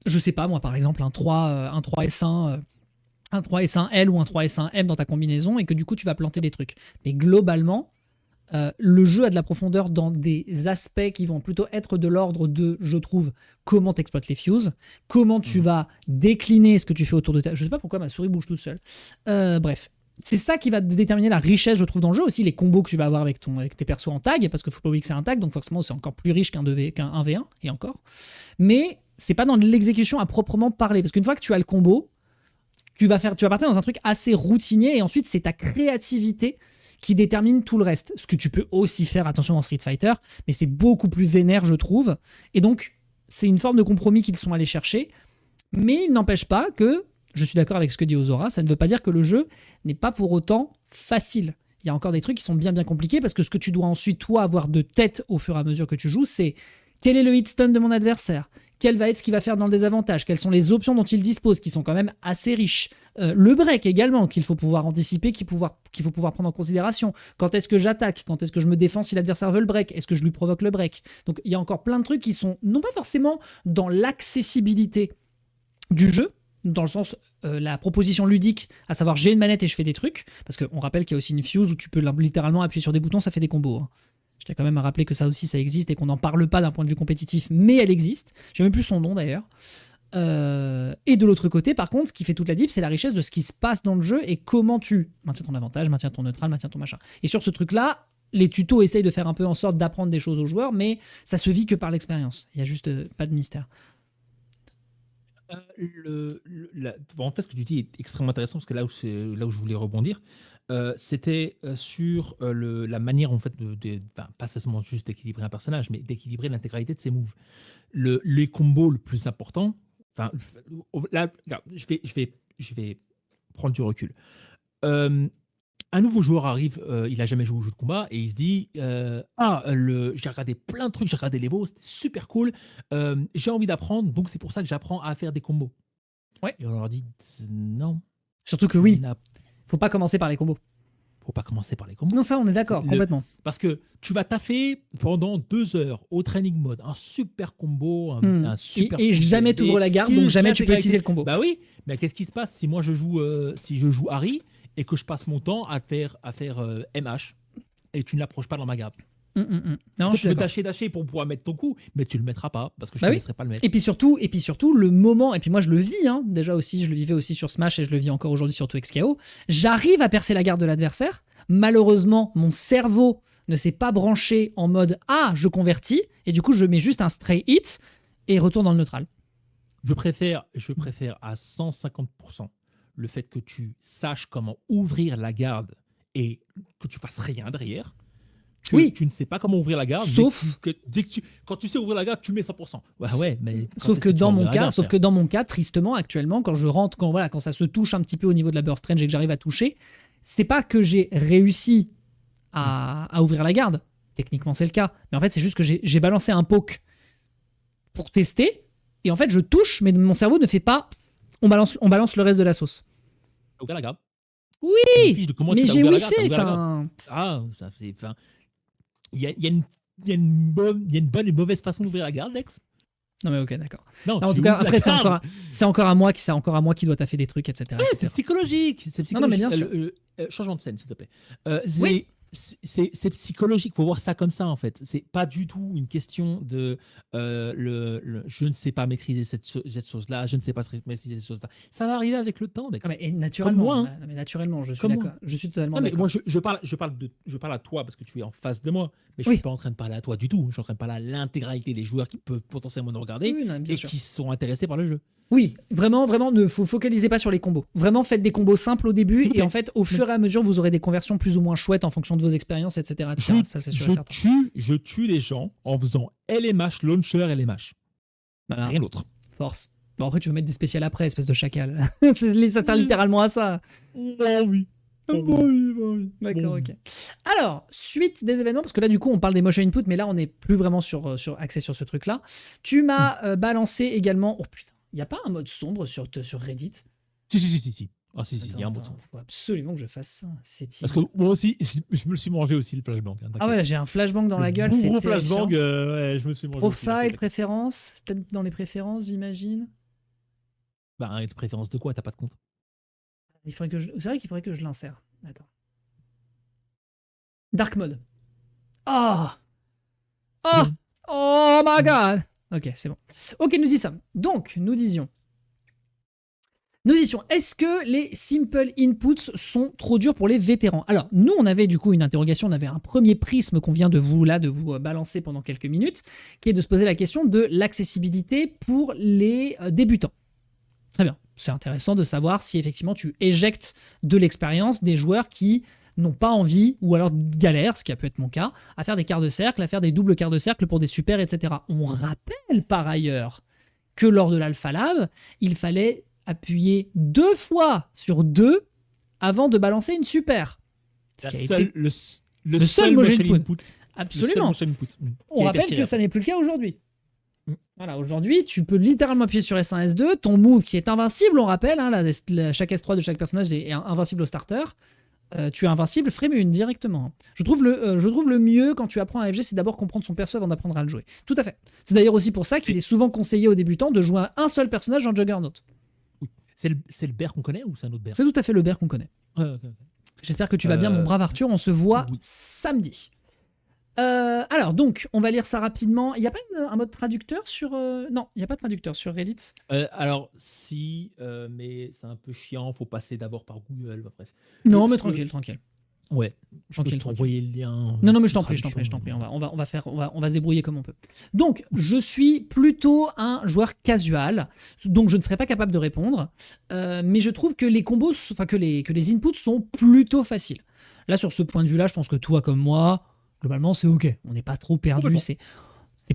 A: je sais pas moi, par exemple, un 3S1, un 3S1L ou un 3S1M dans ta combinaison, et que du coup, tu vas planter des trucs. Mais globalement, le jeu a de la profondeur dans des aspects qui vont plutôt être de l'ordre de, je trouve, comment t'exploites les fuses, comment tu vas décliner ce que tu fais autour de ta... Je sais pas pourquoi ma souris bouge toute seule. Bref, c'est ça qui va déterminer la richesse, je trouve, dans le jeu. Aussi, les combos que tu vas avoir avec tes persos en tag, parce qu'il faut pas oublier que c'est un tag, donc forcément, c'est encore plus riche qu'un 1v1, et encore. Mais c'est pas dans l'exécution à proprement parler, parce qu'une fois que tu as le combo, tu vas partir dans un truc assez routinier, et ensuite, c'est ta créativité qui détermine tout le reste. Ce que tu peux aussi faire, attention, dans Street Fighter, mais c'est beaucoup plus vénère, je trouve. Et donc, c'est une forme de compromis qu'ils sont allés chercher. Mais il n'empêche pas que, je suis d'accord avec ce que dit Ozora, ça ne veut pas dire que le jeu n'est pas pour autant facile. Il y a encore des trucs qui sont bien compliqués, parce que ce que tu dois ensuite, toi, avoir de tête au fur et à mesure que tu joues, c'est quel est le hit stun de mon adversaire ? Quel va être ce qu'il va faire dans le désavantage ? Quelles sont les options dont il dispose, qui sont quand même assez riches ? Le break également, qu'il faut pouvoir anticiper, qu'il faut pouvoir prendre en considération. Quand est-ce que j'attaque ? Quand est-ce que je me défends si l'adversaire veut le break ? Est-ce que je lui provoque le break ? Donc il y a encore plein de trucs qui sont non pas forcément dans l'accessibilité du jeu, dans le sens la proposition ludique, à savoir j'ai une manette et je fais des trucs, parce qu'on rappelle qu'il y a aussi une fuse où tu peux littéralement appuyer sur des boutons, ça fait des combos. Hein. Je tiens quand même à rappeler que ça aussi, ça existe et qu'on n'en parle pas d'un point de vue compétitif, mais elle existe. J'ai même plus son nom d'ailleurs. Et de l'autre côté, par contre, ce qui fait toute la diff, c'est la richesse de ce qui se passe dans le jeu et comment tu maintiens ton avantage, maintiens ton neutral, maintiens ton machin. Et sur ce truc-là, les tutos essayent de faire un peu en sorte d'apprendre des choses aux joueurs, mais ça se vit que par l'expérience. Il n'y a juste pas de mystère.
B: En fait, ce que tu dis est extrêmement intéressant parce que là où je voulais rebondir, c'était sur la manière en fait pas seulement juste d'équilibrer un personnage, mais d'équilibrer l'intégralité de ses moves. Les combos le plus important, enfin là, regarde, je vais prendre du recul. Un nouveau joueur arrive, il a jamais joué au jeu de combat et il se dit j'ai regardé plein de trucs, j'ai regardé les VOD, c'était super cool, j'ai envie d'apprendre, donc c'est pour ça que j'apprends à faire des combos.
A: Ouais.
B: Et on leur dit non.
A: Surtout que oui, faut pas commencer par les combos.
B: Faut pas commencer par les combos.
A: Non, ça on est d'accord, complètement.
B: Parce que tu vas taffer pendant 2 heures au training mode, un super combo, un super.
A: Et jamais tu ouvres la garde, donc jamais tu peux utiliser le combo.
B: Bah oui, mais qu'est-ce qui se passe si moi je joue, si je joue Harry et que je passe mon temps à faire MH et tu ne l'approches pas dans ma garde.
A: Non,
B: tu peux dasher pour pouvoir mettre ton coup, mais tu le mettras pas parce que je ne te laisserai pas le mettre.
A: Et puis surtout, le moment, et puis moi je le vis, déjà aussi, je le vivais aussi sur Smash et je le vis encore aujourd'hui sur 2XKO, j'arrive à percer la garde de l'adversaire, malheureusement mon cerveau ne s'est pas branché en mode « Ah, je convertis », et du coup je mets juste un stray hit et retourne dans le neutral.
B: Je préfère à 150% le fait que tu saches comment ouvrir la garde et que tu fasses rien derrière. Tu ne sais pas comment ouvrir la garde.
A: Sauf
B: quand tu sais ouvrir la garde, tu mets 100%. Ouais, mais
A: sauf que dans mon cas, tristement actuellement, quand je rentre, quand ça se touche un petit peu au niveau de la burst range et que j'arrive à toucher, c'est pas que j'ai réussi à ouvrir la garde. Techniquement, c'est le cas. Mais en fait, c'est juste que j'ai balancé un poke pour tester. Et en fait, je touche, mais mon cerveau ne fait pas. On balance le reste de la sauce.
B: Ouvrir la garde.
A: Oui, mais j'ai whiffé.
B: Ça c'est. Il y a une bonne et mauvaise façon d'ouvrir la garde, Lex.
A: Non mais ok, d'accord.
B: Non,
A: en tout cas, après c'est encore à moi qui doit taffer des trucs, etc.
B: Ouais, c'est psychologique.
A: Non, mais bien sûr.
B: Changement de scène, s'il te plaît.
A: Oui.
B: c'est psychologique, faut voir ça comme ça en fait. C'est pas du tout une question de je ne sais pas maîtriser cette chose-là, je ne sais pas maîtriser cette chose-là. Ça va arriver avec le temps, Dex.
A: Ah, mais, et naturellement,
B: Comme moi, hein.
A: mais naturellement, je suis
B: Comme
A: d'accord.
B: moi.
A: Je suis totalement
B: Non, mais
A: d'accord.
B: moi, je parle à toi parce que tu es en face de moi, mais je
A: Oui.
B: suis pas en train de parler à toi du tout. Je suis en train de parler à l'intégralité des joueurs qui peuvent potentiellement nous regarder
A: Oui, non, bien
B: et
A: sûr.
B: qui sont intéressés par le jeu.
A: Oui, vraiment, ne vous focalisez pas sur les combos. Vraiment, faites des combos simples au début
B: S'il vous
A: et
B: plaît.
A: en fait, au fur et à mesure, vous aurez des conversions plus ou moins chouettes en fonction de vos expériences, etc. etc. Ça, c'est sûr et certain.
B: Je tue les gens en faisant LMH, launcher, LMH.
A: Voilà.
B: Rien d'autre.
A: Force. Bon, après, tu veux mettre des spéciales après, espèce de chacal. Ça sert littéralement à ça.
B: Oui.
A: D'accord, ok. Alors, suite des événements, parce que là, du coup, on parle des motion input, mais là, on n'est plus vraiment axé sur ce truc-là. Tu m'as balancé également. Oh putain, il n'y a pas un mode sombre sur Reddit?
B: Si. Ah, si, il y a un
A: Attends,
B: mot.
A: faut absolument que je fasse ça. C'est
B: Parce que moi aussi, je me le suis mangé aussi le flashbang. Hein,
A: Ah ouais, là, j'ai un flashbang dans la gueule,
B: c'est
A: c'est
B: gros
A: terrifiant.
B: flashbang, ouais, je me suis mangé.
A: Profile, préférence, peut-être dans les préférences, j'imagine.
B: Bah, préférence de quoi? T'as pas de compte?
A: C'est vrai qu'il faudrait que je l'insère. Attends. Dark mode. Ah! Oh my god! Ok, c'est bon. Ok, nous y sommes. Donc, nous disions, est-ce que les simple inputs sont trop durs pour les vétérans? Alors, nous, on avait du coup une interrogation, on avait un premier prisme qu'on vient de vous balancer pendant quelques minutes, qui est de se poser la question de l'accessibilité pour les débutants. Très bien. C'est intéressant de savoir si effectivement tu éjectes de l'expérience des joueurs qui n'ont pas envie, ou alors galèrent, ce qui a pu être mon cas, à faire des quarts de cercle, à faire des doubles quarts de cercle pour des supers, etc. On rappelle par ailleurs que lors de l'Alpha Lab, il fallait appuyer 2 fois sur 2 avant de balancer une super.
B: Le
A: seul motion input. Absolument. On rappelle que ça n'est plus le cas aujourd'hui. Voilà, aujourd'hui, tu peux littéralement appuyer sur S1, S2, ton move qui est invincible, on rappelle, hein, chaque S3 de chaque personnage est invincible au starter. Tu es invincible, frame 1 directement. Je trouve le mieux quand tu apprends à FG, c'est d'abord comprendre son perso avant d'apprendre à le jouer. Tout à fait. C'est d'ailleurs aussi pour ça qu'il est souvent conseillé aux débutants de jouer un seul personnage en Juggernaut.
B: Oui. C'est le bear qu'on connaît ou c'est un autre bear?
A: C'est tout à fait le bear qu'on connaît.
B: Okay.
A: J'espère que tu vas bien, mon brave Arthur. On se voit
B: oui.
A: samedi. Alors, donc, on va lire ça rapidement. Il n'y a pas un mode traducteur sur... Non, il n'y a pas de traducteur sur Reddit.
B: Alors, si, mais c'est un peu chiant. Faut passer d'abord par Google. Bah, bref.
A: Non, mais tranquille.
B: Ouais.
A: Tranquille.
B: Envoyer le lien.
A: Non, mais je t'en prie. On va se débrouiller comme on peut. Donc, je suis plutôt un joueur casual, donc je ne serai pas capable de répondre. Mais je trouve que les combos, que les inputs sont plutôt faciles. Là, sur ce point de vue-là, je pense que toi comme moi, globalement, c'est ok. On n'est pas trop perdu. C'est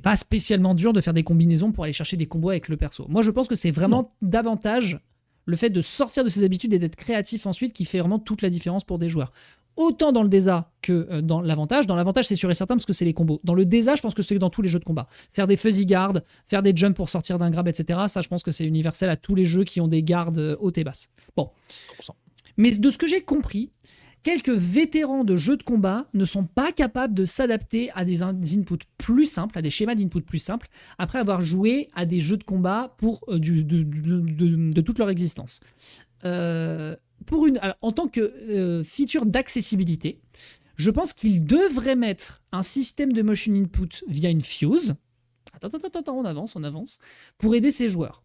A: pas spécialement dur de faire des combinaisons pour aller chercher des combos avec le perso. Moi, je pense que c'est vraiment davantage le fait de sortir de ses habitudes et d'être créatif ensuite qui fait vraiment toute la différence pour des joueurs. Autant dans le désa que dans l'avantage. Dans l'avantage, c'est sûr et certain parce que c'est les combos. Dans le désa, je pense que c'est dans tous les jeux de combat. Faire des fuzzy guards, faire des jumps pour sortir d'un grab, etc. Ça, je pense que c'est universel à tous les jeux qui ont des gardes hautes et basses. Bon.
B: 100%.
A: Mais de ce que j'ai compris, quelques vétérans de jeux de combat ne sont pas capables de s'adapter à des inputs plus simples, à des schémas d'input plus simples, après avoir joué à des jeux de combat pour de toute leur existence. En tant que feature d'accessibilité, je pense qu'ils devraient mettre un système de motion input via une fuse. Attends, on avance, pour aider ces joueurs.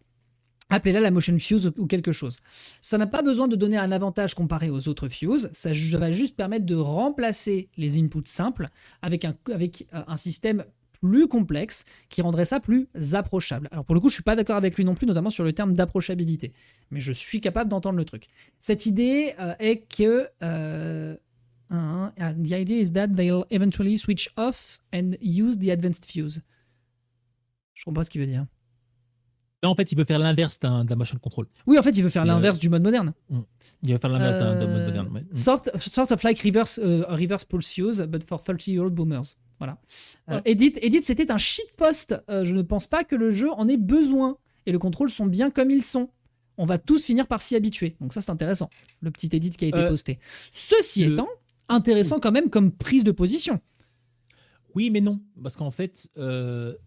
A: Appelez-la la motion fuse ou quelque chose. Ça n'a pas besoin de donner un avantage comparé aux autres fuses, ça va juste permettre de remplacer les inputs simples avec un système plus complexe qui rendrait ça plus approchable. Alors pour le coup, je suis pas d'accord avec lui non plus, notamment sur le terme d'approchabilité, mais je suis capable d'entendre le truc. Cette idée est que the idea is that they'll eventually switch off and use the advanced fuse. Je comprends pas ce qu'il veut dire.
B: Là, en fait, il veut faire l'inverse d'un motion control.
A: Oui, en fait, il veut faire l'inverse du mode moderne.
B: Il veut faire l'inverse d'un mode moderne. Ouais.
A: Sort of like reverse pulse fuse, but for 30-year-old boomers. Voilà. Edit, c'était un shitpost. Je ne pense pas que le jeu en ait besoin. Et le contrôle sont bien comme ils sont. On va tous finir par s'y habituer. Donc ça, c'est intéressant. Le petit edit qui a été posté. Ceci étant, intéressant quand même comme prise de position.
B: Oui, mais non. Parce qu'en fait,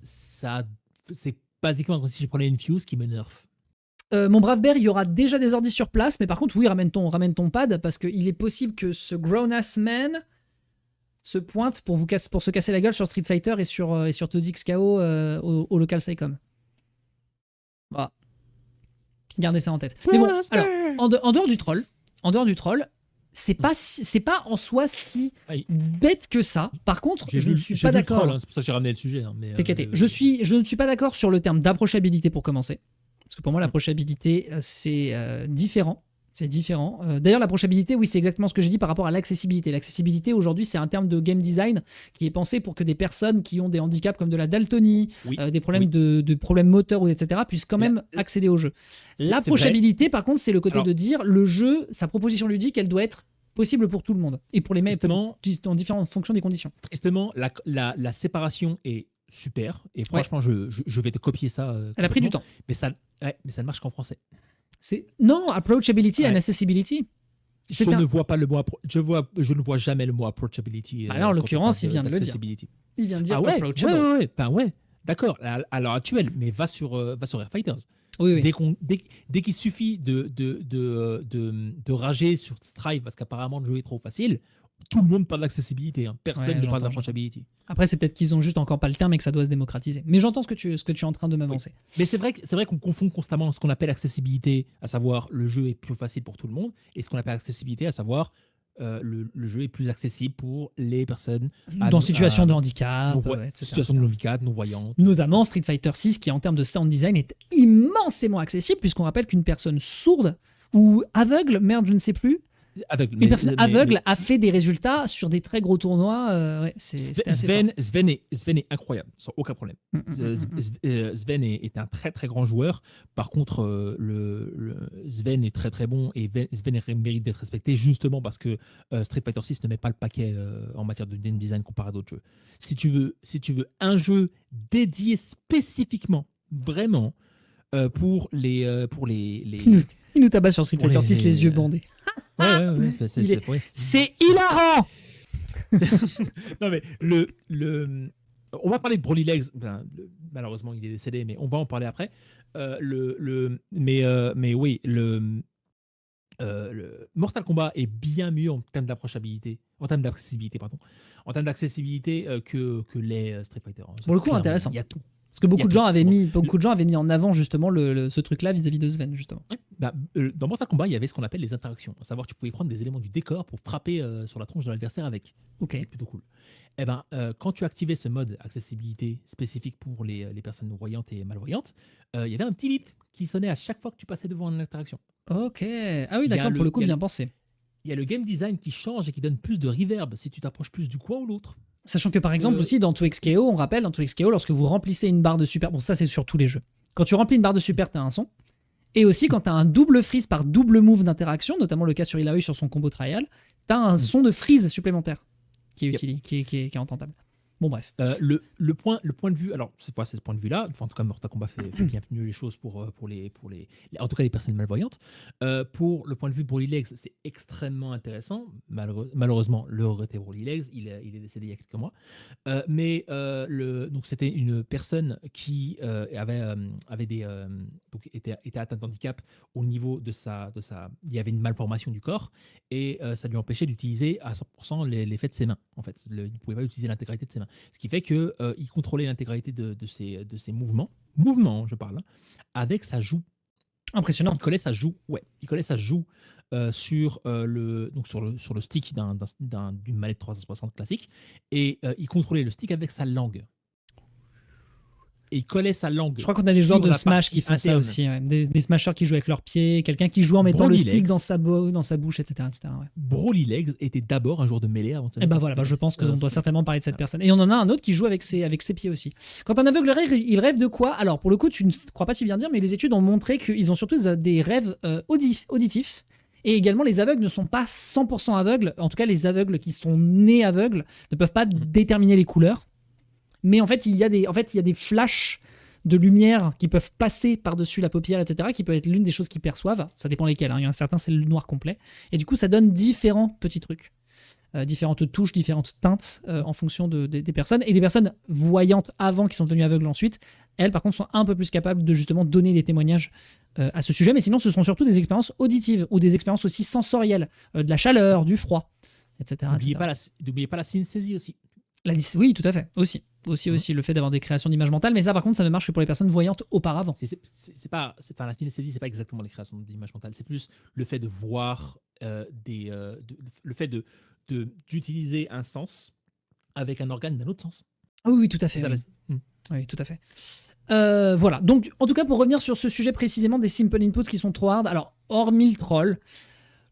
B: c'est basiquement comme si je prenais une fuse qui me nerf.
A: Mon brave bear, il y aura déjà des ordis sur place, mais par contre, oui, ramène ton pad, parce qu'il est possible que ce grown-ass man se pointent pour se casser la gueule sur Street Fighter et sur 2XKO au local Saicom. Voilà. Gardez ça en tête. Mais bon, alors, en dehors du troll, c'est pas en soi si bête que ça. Par contre, je ne suis pas d'accord.
B: C'est pour ça que j'ai ramené le sujet. Mais
A: T'inquiète, je ne suis pas d'accord sur le terme d'approchabilité pour commencer. Parce que pour moi, l'approchabilité, c'est différent. C'est différent. D'ailleurs, l'approchabilité, oui, c'est exactement ce que j'ai dit par rapport à l'accessibilité. L'accessibilité, aujourd'hui, c'est un terme de game design qui est pensé pour que des personnes qui ont des handicaps comme de la daltonie, des problèmes de problèmes moteurs, etc., puissent quand même accéder au jeu. L'approchabilité, par contre, c'est le côté de dire le jeu, sa proposition ludique, elle doit être possible pour tout le monde et pour les mecs en différentes fonctions des conditions.
B: Tristement, la séparation est super et franchement, je vais te copier ça.
A: Elle a pris du temps.
B: Mais ça ne marche qu'en français.
A: Non, approachability and accessibility.
B: Je ne vois pas le mot je ne vois jamais le mot approachability.
A: Alors, en l'occurrence, il vient de le dire. Il vient de dire approachable.
B: Ouais. D'accord, à l'heure actuelle, mais va sur Air Fighters.
A: Oui.
B: Dès qu'il suffit de rager sur Strive parce qu'apparemment le jeu est trop facile, tout le monde parle d'accessibilité. Personne ne parle d'approachability.
A: Après, c'est peut-être qu'ils ont juste encore pas le terme et que ça doit se démocratiser. Mais j'entends ce que tu es en train de m'avancer.
B: Oui. Mais c'est vrai qu'on confond constamment ce qu'on appelle accessibilité, à savoir le jeu est plus facile pour tout le monde, et ce qu'on appelle accessibilité, à savoir le jeu est plus accessible pour les personnes
A: dans situation de handicap, etc.
B: Situation de handicap, non-voyantes.
A: Notamment Street Fighter 6 qui, en termes de sound design, est immensément accessible, puisqu'on rappelle qu'une personne sourde ou aveugle, je ne sais plus, une personne aveugle a fait des résultats sur des très gros tournois.
B: Sven est incroyable, sans aucun problème. Sven est un très très grand joueur. Par contre, Sven est très très bon et Sven mérite d'être respecté justement parce que Street Fighter 6 ne met pas le paquet en matière de game design comparé à d'autres jeux. Si tu veux un jeu dédié spécifiquement, vraiment, pour les
A: il nous tabasse sur Street Fighter 6 les yeux bandés.
B: Ouais.
A: C'est hilarant.
B: Non mais on va parler de Broly Legs. Malheureusement, il est décédé, mais on va en parler après. Mais oui, le Mortal Kombat est bien mieux en termes d'accessibilité, en termes d'accessibilité que les Street Fighter.
A: Pour le coup, intéressant.
B: Il y a tout.
A: Parce que beaucoup de gens avaient mis en avant justement ce truc-là vis-à-vis de Sven, justement.
B: Dans Mortal Kombat, il y avait ce qu'on appelle les interactions. À savoir, tu pouvais prendre des éléments du décor pour frapper sur la tronche de l'adversaire avec.
A: Ok.
B: C'est plutôt cool. Quand tu activais ce mode accessibilité spécifique pour les personnes voyantes et malvoyantes, il y avait un petit bip qui sonnait à chaque fois que tu passais devant une interaction.
A: Ok. Ah oui, d'accord, pour le coup, bien pensé.
B: Il y a le game design qui change et qui donne plus de reverb si tu t'approches plus du coin ou l'autre.
A: Sachant que par exemple aussi dans 2XKO, on rappelle, dans 2XKO, lorsque vous remplissez une barre de super, bon ça c'est sur tous les jeux, quand tu remplis une barre de super, t'as un son, et aussi quand t'as un double freeze par double move d'interaction, notamment le cas sur Ilaoi sur son combo trial, t'as un son de freeze supplémentaire qui est utilisé, qui est entendable. Bon bref.
B: Le point de vue, alors cette fois c'est ce point de vue-là, en tout cas Mortal Kombat fait bien mieux les choses pour les en tout cas les personnes malvoyantes. Pour le point de vue Broly Legs, c'est extrêmement intéressant. Malheureusement, le regretté Broly Legs, il est décédé il y a quelques mois. Donc c'était une personne qui était atteinte d'handicap au niveau de sa, il y avait une malformation du corps et ça lui empêchait d'utiliser à 100% l'effet de ses mains. En fait, il ne pouvait pas utiliser l'intégralité de ses mains. Ce qui fait qu'il contrôlait l'intégralité de ses mouvements, je parle, avec sa joue.
A: Impressionnant.
B: Il collait sa joue sur le stick d'une manette 360 classique et il contrôlait le stick avec sa langue. Et il collait sa langue.
A: Je crois qu'on a des joueurs de Smash qui font ça aussi. Ouais. Des smashers qui jouent avec leurs pieds, quelqu'un qui joue en mettant le stick dans sa bouche, etc. Ouais.
B: Broly Legs était d'abord un joueur de mêlée avant.
A: Et voilà, je pense qu'on doit certainement parler de cette personne. Et on en a un autre qui joue avec ses pieds aussi. Quand un aveugle rêve, il rêve de quoi? Alors pour le coup, tu ne crois pas si bien dire, mais les études ont montré qu'ils ont surtout des rêves auditifs. Et également, les aveugles ne sont pas 100% aveugles. En tout cas, les aveugles qui sont nés aveugles ne peuvent pas déterminer les couleurs. Mais en fait, il y a des flashs de lumière qui peuvent passer par-dessus la paupière, etc., qui peut être l'une des choses qu'ils perçoivent. Ça dépend lesquelles. Il y en a certains, c'est le noir complet. Et du coup, ça donne différents petits trucs. Différentes touches, différentes teintes en fonction des personnes. Et des personnes voyantes avant qui sont devenues aveugles ensuite, elles, par contre, sont un peu plus capables de justement donner des témoignages à ce sujet. Mais sinon, ce sont surtout des expériences auditives ou des expériences aussi sensorielles. De la chaleur, du froid. etc.
B: N'oubliez pas la synesthésie aussi.
A: Oui, tout à fait. Aussi, le fait d'avoir des créations d'images mentales, mais ça, par contre, ça ne marche que pour les personnes voyantes auparavant.
B: C'est pas la synesthésie, c'est pas exactement les créations d'images mentales. C'est plus le fait de voir le fait d'utiliser un sens avec un organe d'un autre sens.
A: Ah oui, tout à fait. Oui, tout à fait. Voilà. Donc, en tout cas, pour revenir sur ce sujet précisément des simple inputs qui sont trop hard, alors, hormis le troll,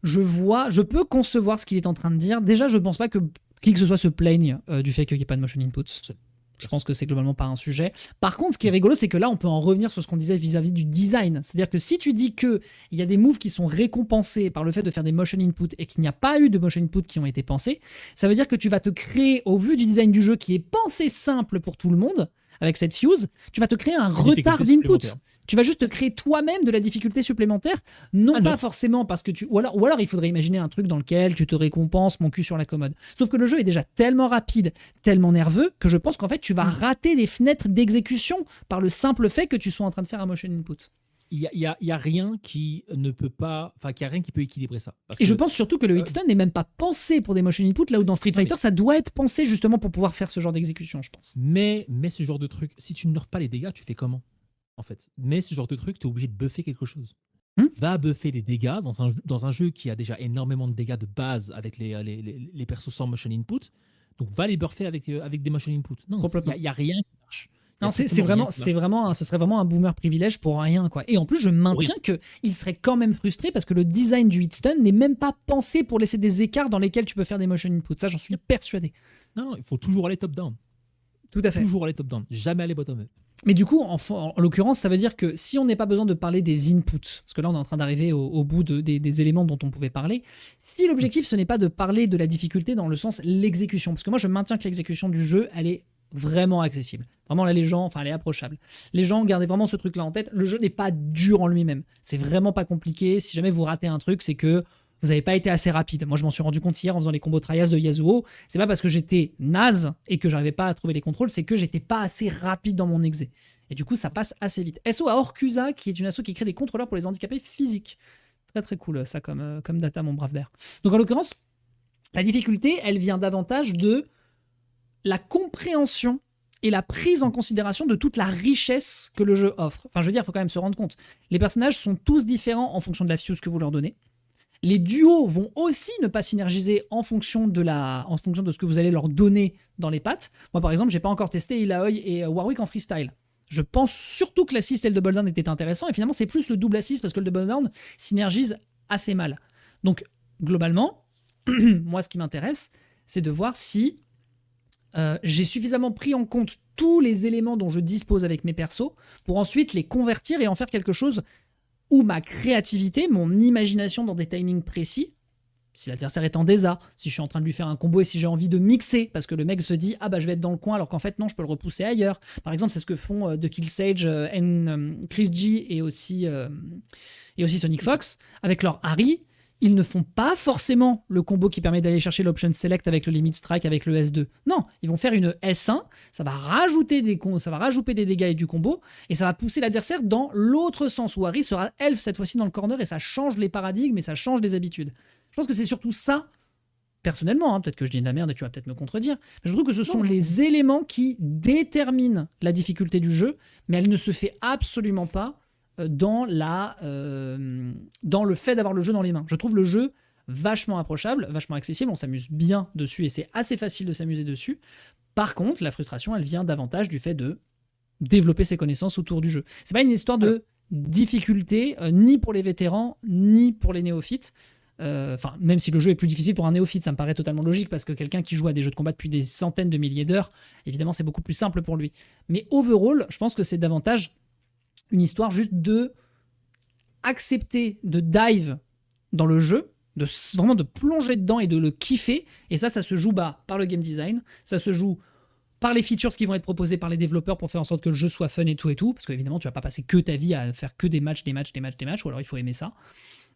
A: je peux concevoir ce qu'il est en train de dire. Déjà, je ne pense pas que qui que ce soit se plaigne du fait qu'il n'y ait pas de motion inputs. Je pense que c'est globalement pas un sujet. Par contre, ce qui est rigolo, c'est que là, on peut en revenir sur ce qu'on disait vis-à-vis du design. C'est-à-dire que si tu dis qu'il y a des moves qui sont récompensés par le fait de faire des motion inputs et qu'il n'y a pas eu de motion inputs qui ont été pensés, ça veut dire que tu vas te créer, au vu du design du jeu qui est pensé simple pour tout le monde, avec cette fuse, tu vas te créer un retard d'input. Tu vas juste te créer toi-même de la difficulté supplémentaire, non pas forcément parce que ou alors il faudrait imaginer un truc dans lequel tu te récompenses mon cul sur la commode. Sauf que le jeu est déjà tellement rapide, tellement nerveux, que je pense qu'en fait tu vas rater des fenêtres d'exécution par le simple fait que tu sois en train de faire un motion input.
B: Il y a rien qui ne peut pas, enfin, qu'il y a rien qui peut équilibrer ça.
A: Et je pense surtout que le hitstun n'est même pas pensé pour des motion inputs, là où dans Street Fighter, ça doit être pensé justement pour pouvoir faire ce genre d'exécution, je pense.
B: Mais ce genre de truc, si tu ne nerfs pas les dégâts, tu fais comment, en fait? Mais ce genre de truc, tu es obligé de buffer quelque chose. Va buffer les dégâts dans un jeu qui a déjà énormément de dégâts de base avec les persos sans motion input. Donc va les buffer avec des motion inputs. Non, il n'y a rien qui marche.
A: Non, ce serait vraiment un boomer privilège pour rien, quoi. Et en plus, je maintiens qu'il serait quand même frustré parce que le design du hitstun n'est même pas pensé pour laisser des écarts dans lesquels tu peux faire des motion inputs. Ça, j'en suis persuadé.
B: Non, il faut toujours aller top-down.
A: Tout à fait.
B: Toujours aller top-down, jamais aller bottom-up.
A: Mais du coup, en l'occurrence, ça veut dire que si on n'est pas besoin de parler des inputs, parce que là, on est en train d'arriver au bout des éléments dont on pouvait parler, si l'objectif, ce n'est pas de parler de la difficulté dans le sens l'exécution, parce que moi, je maintiens que l'exécution du jeu, elle est vraiment accessible. Vraiment, là, elle est approchable. Les gens, gardez vraiment ce truc-là en tête. Le jeu n'est pas dur en lui-même. C'est vraiment pas compliqué. Si jamais vous ratez un truc, c'est que vous n'avez pas été assez rapide. Moi, je m'en suis rendu compte hier en faisant les combos trials de Yasuo. C'est pas parce que j'étais naze et que j'arrivais pas à trouver les contrôles, c'est que j'étais pas assez rapide dans mon exé. Et du coup, ça passe assez vite. SO à Orcusa, qui est une asso qui crée des contrôleurs pour les handicapés physiques. Très très cool ça comme data, mon brave bear. Donc en l'occurrence, la difficulté, elle vient davantage de la compréhension et la prise en considération de toute la richesse que le jeu offre. Enfin, je veux dire, il faut quand même se rendre compte. Les personnages sont tous différents en fonction de la fuse que vous leur donnez. Les duos vont aussi ne pas synergiser en fonction de ce que vous allez leur donner dans les pattes. Moi, par exemple, j'ai pas encore testé Ilaoi et Warwick en freestyle. Je pense surtout que l'assist et le double down étaient intéressants, et finalement, c'est plus le double assist parce que le double down synergise assez mal. Donc, globalement, moi, ce qui m'intéresse, c'est de voir si j'ai suffisamment pris en compte tous les éléments dont je dispose avec mes persos pour ensuite les convertir et en faire quelque chose où ma créativité, mon imagination dans des timings précis, si l'adversaire est en désa, si je suis en train de lui faire un combo et si j'ai envie de mixer parce que le mec se dit « Ah bah je vais être dans le coin alors qu'en fait non, je peux le repousser ailleurs ». Par exemple, c'est ce que font The Kill Sage, Chris G et aussi Sonic Fox avec leur Harry. Ils ne font pas forcément le combo qui permet d'aller chercher l'option select avec le limit strike avec le S2. Non, ils vont faire une S1, ça va rajouter des dégâts et du combo, et ça va pousser l'adversaire dans l'autre sens, où Harry sera elf cette fois-ci dans le corner, et ça change les paradigmes et ça change les habitudes. Je pense que c'est surtout ça, personnellement, peut-être que je dis de la merde et tu vas peut-être me contredire, mais je trouve que ce sont les éléments qui déterminent la difficulté du jeu, mais elle ne se fait absolument pas dans le fait d'avoir le jeu dans les mains. Je trouve le jeu vachement approchable, vachement accessible, on s'amuse bien dessus et c'est assez facile de s'amuser dessus. Par contre, la frustration, elle vient davantage du fait de développer ses connaissances autour du jeu. C'est pas une histoire de difficulté, ni pour les vétérans, ni pour les néophytes. Même si le jeu est plus difficile pour un néophyte, ça me paraît totalement logique parce que quelqu'un qui joue à des jeux de combat depuis des centaines de milliers d'heures, évidemment, c'est beaucoup plus simple pour lui. Mais overall, je pense que c'est davantage une histoire juste de accepter de dive dans le jeu, vraiment de plonger dedans et de le kiffer. Et ça se joue par le game design, ça se joue par les features qui vont être proposées par les développeurs pour faire en sorte que le jeu soit fun et tout, parce qu'évidemment, tu vas pas passer que ta vie à faire que des matchs, ou alors il faut aimer ça.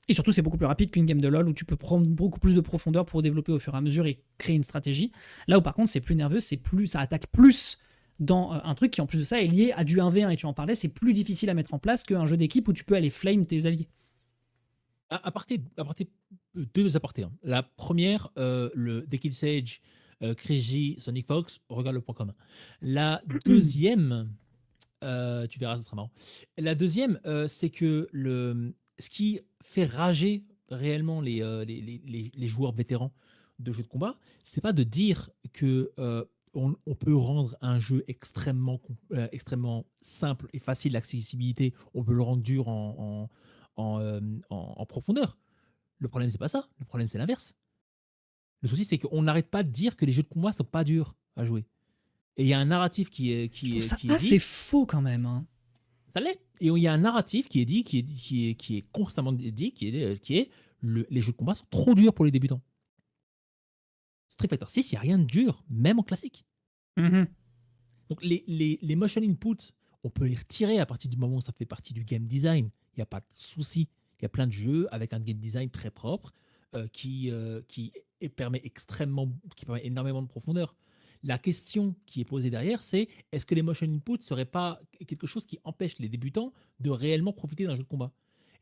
A: Et surtout, c'est beaucoup plus rapide qu'une game de LoL où tu peux prendre beaucoup plus de profondeur pour développer au fur et à mesure et créer une stratégie. Là où par contre, c'est plus nerveux, ça attaque plus dans un truc qui en plus de ça est lié à du 1v1 et tu en parlais, c'est plus difficile à mettre en place qu'un jeu d'équipe où tu peux aller flame tes alliés.
B: Aparté deux apportées, hein. La première, le Dekid Sage, Kriji, Sonic Fox, regarde le point commun. La deuxième, tu verras, ça sera marrant. La deuxième, c'est que ce qui fait rager réellement les joueurs vétérans de jeux de combat, c'est pas de dire que on peut rendre un jeu extrêmement simple et facile d'accessibilité, on peut le rendre dur en profondeur. Le problème, c'est pas ça. Le problème, c'est l'inverse. Le souci, c'est qu'on n'arrête pas de dire que les jeux de combat sont pas durs à jouer. Et il y a un narratif
A: Je trouve ça assez faux quand même. Hein.
B: Ça l'est. Et il y a un narratif qui est constamment dit, les jeux de combat sont trop durs pour les débutants. Street Fighter 6, il n'y a rien de dur, même en classique.
A: Mhm.
B: Donc les motion inputs, on peut les retirer à partir du moment où ça fait partie du game design. Il n'y a pas de souci. Il y a plein de jeux avec un game design très propre qui permet énormément de profondeur. La question qui est posée derrière, c'est est-ce que les motion inputs ne seraient pas quelque chose qui empêche les débutants de réellement profiter d'un jeu de combat?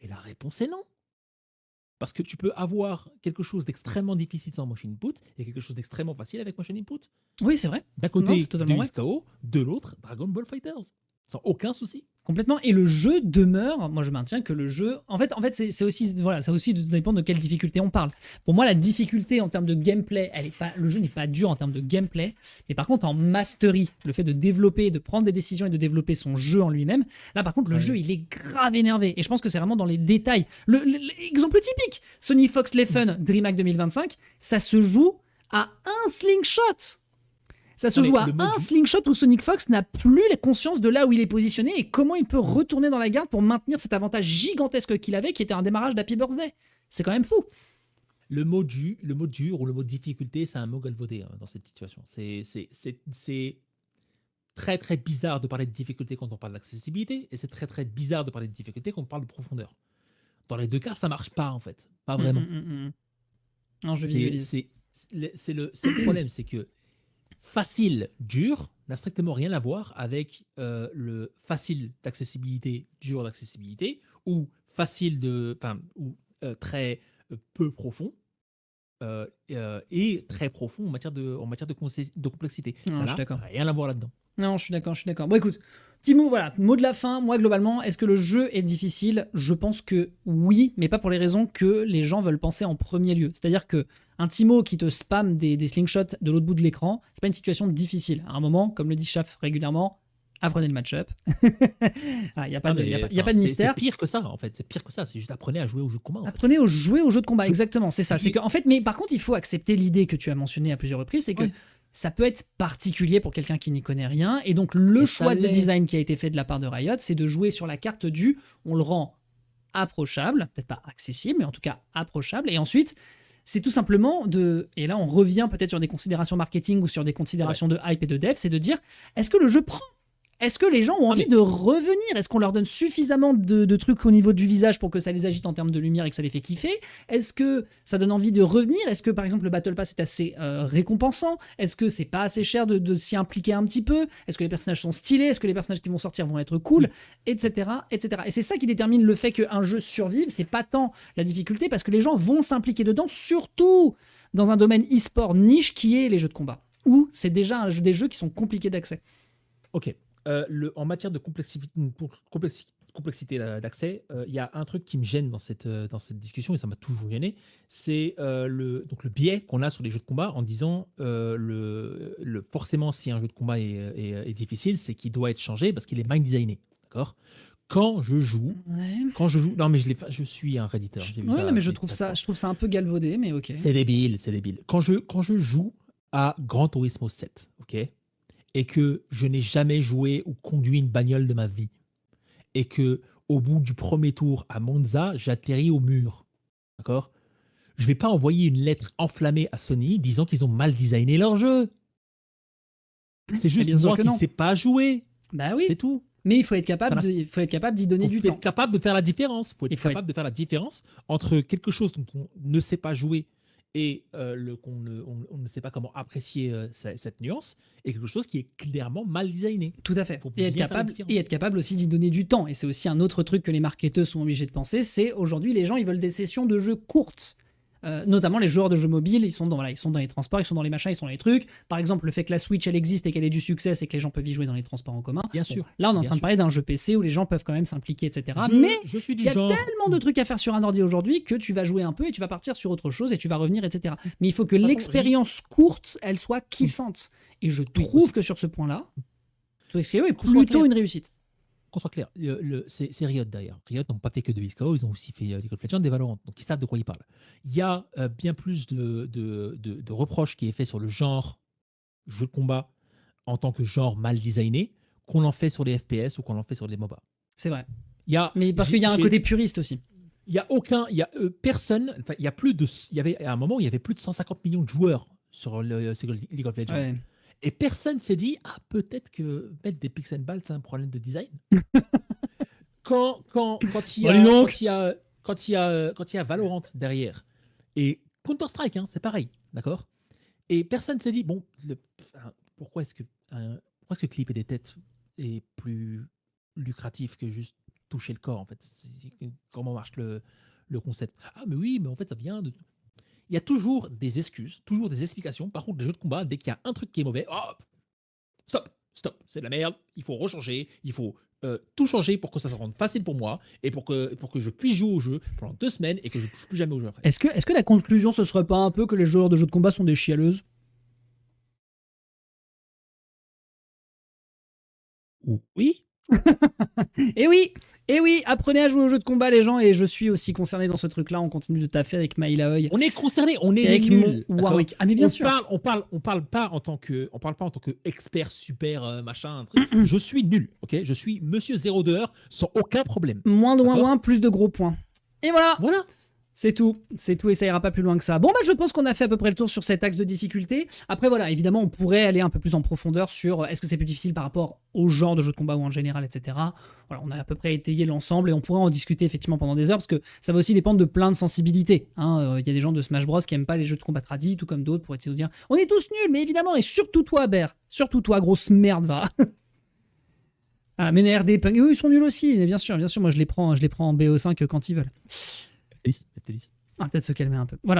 B: Et la réponse est non. Parce que tu peux avoir quelque chose d'extrêmement difficile sans motion input et quelque chose d'extrêmement facile avec motion input.
A: Oui, c'est vrai.
B: D'un côté,
A: Non, c'est totalement vrai.
B: XKO, de l'autre, Dragon Ball Fighters. Sans aucun souci.
A: Complètement. Et le jeu demeure, moi je maintiens que le jeu, en fait c'est aussi, voilà, ça aussi dépend de quelle difficulté on parle. Pour moi, la difficulté en termes de gameplay, le jeu n'est pas dur en termes de gameplay, mais par contre en mastery, le fait de développer, de prendre des décisions et de développer son jeu en lui-même, là par contre le jeu il est grave énervé. Et je pense que c'est vraiment dans les détails. L'exemple typique, Sonic Fox Leffen DreamHack 2025, ça se joue à un slingshot. Ça se joue à un slingshot où Sonic Fox n'a plus la conscience de là où il est positionné et comment il peut retourner dans la garde pour maintenir cet avantage gigantesque qu'il avait, qui était un démarrage d'Happy Birthday. C'est quand même fou.
B: Le mot dur ou le mot difficulté, c'est un mot galvaudé dans cette situation. C'est très très bizarre de parler de difficulté quand on parle d'accessibilité et c'est très très bizarre de parler de difficulté quand on parle de profondeur. Dans les deux cas, ça marche pas en fait. Pas vraiment.
A: Non, je visualise.
B: C'est le problème, c'est que facile, dur n'a strictement rien à voir avec le facile d'accessibilité, dur d'accessibilité, ou facile ou très peu profond et très profond en matière de complexité.
A: Non,
B: Ça n'a rien à voir là-dedans.
A: Non, je suis d'accord. Bon, écoute, petit mot, voilà, mot de la fin. Moi, globalement, est-ce que le jeu est difficile? Je pense que oui, mais pas pour les raisons que les gens veulent penser en premier lieu. C'est-à-dire que un Timo qui te spamme des slingshots de l'autre bout de l'écran, c'est pas une situation difficile. À un moment, comme le dit Chaf régulièrement, apprenez le match-up. Il n'y a pas de mystère.
B: C'est pire que ça, en fait. C'est pire que ça. C'est juste apprenez à jouer au jeu de combat.
A: Apprenez à jouer au jeu de combat, exactement. C'est ça. C'est que, en fait, mais par contre, il faut accepter l'idée que tu as mentionnée à plusieurs reprises, c'est que ça peut être particulier pour quelqu'un qui n'y connaît rien. Et donc, le choix de design qui a été fait de la part de Riot, c'est de jouer sur la carte on le rend approchable, peut-être pas accessible, mais en tout cas approchable. Et ensuite, c'est tout simplement et là on revient peut-être sur des considérations marketing ou sur des considérations de hype et de dev, c'est de dire, est-ce que le jeu prend? Est-ce que les gens ont envie de revenir? Est-ce qu'on leur donne suffisamment de trucs au niveau du visage pour que ça les agite en termes de lumière et que ça les fait kiffer? Est-ce que ça donne envie de revenir? Est-ce que par exemple le Battle Pass est assez récompensant? Est-ce que c'est pas assez cher de s'y impliquer un petit peu? Est-ce que les personnages sont stylés? Est-ce que les personnages qui vont sortir vont être cool? Etc. etc. Et c'est ça qui détermine le fait qu'un jeu survive, c'est pas tant la difficulté, parce que les gens vont s'impliquer dedans, surtout dans un domaine e-sport niche qui est les jeux de combat, où c'est déjà des jeux qui sont compliqués d'accès.
B: Ok. En matière de complexité d'accès, il y a un truc qui me gêne dans cette discussion, et ça m'a toujours gêné, c'est le biais qu'on a sur les jeux de combat en disant forcément si un jeu de combat est difficile, c'est qu'il doit être changé parce qu'il est mal designé. D'accord ? Quand je joue, non mais je suis un redditeur.
A: Mais je trouve ça un peu galvaudé, mais ok.
B: C'est débile. Quand je joue à Gran Turismo 7, ok, et que je n'ai jamais joué ou conduit une bagnole de ma vie, et que au bout du premier tour à Monza, j'atterris au mur, d'accord ? Je vais pas envoyer une lettre enflammée à Sony disant qu'ils ont mal designé leur jeu. C'est juste moi qui ne sais pas jouer.
A: Bah oui.
B: C'est tout.
A: Mais il faut être capable d'y donner du temps.
B: Il faut être capable de faire la différence. Il faut être capable de faire la différence entre quelque chose dont on ne sait pas jouer et qu'on ne sait pas comment apprécier cette nuance, et quelque chose qui est clairement mal designé.
A: Tout à fait. Et être capable aussi d'y donner du temps. Et c'est aussi un autre truc que les marketeurs sont obligés de penser, c'est aujourd'hui les gens ils veulent des sessions de jeu courtes. Notamment les joueurs de jeux mobiles, ils sont dans les transports, ils sont dans les machins, ils sont dans les trucs. Par exemple, le fait que la Switch elle existe et qu'elle ait du succès, c'est que les gens peuvent y jouer dans les transports en commun.
B: Bien sûr.
A: Là, on est en
B: Bien
A: train de
B: sûr.
A: parler d'un jeu PC où les gens peuvent quand même s'impliquer, etc. Mais
B: je suis du
A: il y a
B: genre.
A: tellement de trucs à faire sur un ordi aujourd'hui que tu vas jouer un peu et tu vas partir sur autre chose et tu vas revenir, etc. Mais il faut que
B: façon,
A: l'expérience courte, elle soit kiffante. Et je trouve que sur ce point-là, Twix Caillou est plutôt une réussite.
B: Qu'on soit clair, c'est Riot d'ailleurs. Riot n'ont pas fait que de XCO, ils ont aussi fait League of Legends et Valorant, donc ils savent de quoi ils parlent. Il y a bien plus de reproches qui est fait sur le genre jeu de combat en tant que genre mal designé qu'on en fait sur les FPS ou qu'on en fait sur les MOBA.
A: C'est vrai.
B: Il y a,
A: Mais parce qu'il y a un côté puriste aussi.
B: Il y a aucun, il y a personne, enfin il y a plus de, il y avait à un moment où il y avait plus de 150 millions de joueurs sur le League of Legends.
A: Ouais.
B: Et personne s'est dit, ah, peut-être que mettre des pixel balls, c'est un problème de design. quand il y a, quand il y a Valorant derrière, et Counter-Strike, hein, c'est pareil, d'accord. Et personne s'est dit, bon, pourquoi est-ce que clipper des têtes est plus lucratif que juste toucher le corps, en fait. Comment marche le concept. Ah, mais oui, mais en fait, ça vient de... Il y a toujours des excuses, toujours des explications. Par contre, les jeux de combat, dès qu'il y a un truc qui est mauvais, oh, stop, c'est de la merde, il faut rechanger, il faut tout changer pour que ça se rende facile pour moi et pour que je puisse jouer au jeu pendant 2 semaines et que je ne touche plus jamais au jeu après.
A: Est-ce que la conclusion, ce serait pas un peu que les joueurs de jeux de combat sont des chialeuses?
B: Oui.
A: Et oui, apprenez à jouer aux jeux de combat, les gens, et je suis aussi concerné dans ce truc-là. On continue de taffer avec Maïla Oeil.
B: On est concerné, on est
A: avec
B: nuls,
A: mon Warwick. Ah mais bien sûr.
B: On parle pas en tant que expert super machin. Je suis nul, ok. Je suis Monsieur 0 heure sans aucun problème.
A: Moins de ouin, plus de gros points. Et voilà.
B: Voilà.
A: C'est tout, et ça ira pas plus loin que ça. Bon, bah, je pense qu'on a fait à peu près le tour sur cet axe de difficulté. Après, voilà, évidemment, on pourrait aller un peu plus en profondeur sur est-ce que c'est plus difficile par rapport au genre de jeu de combat ou en général, etc. Voilà, on a à peu près étayé l'ensemble et on pourrait en discuter effectivement pendant des heures parce que ça va aussi dépendre de plein de sensibilités. Hein. Y a des gens de Smash Bros qui aiment pas les jeux de combat tradis, tout comme d'autres, pour essayer de dire on est tous nuls, mais évidemment, et surtout toi, Ber, surtout toi, grosse merde, va. Ah, mais les RD Punk, eux, ils sont nuls aussi, mais bien sûr, moi je les prends en BO5 quand ils veulent.
B: F10.
A: Ah, peut-être se calmer un peu. Voilà.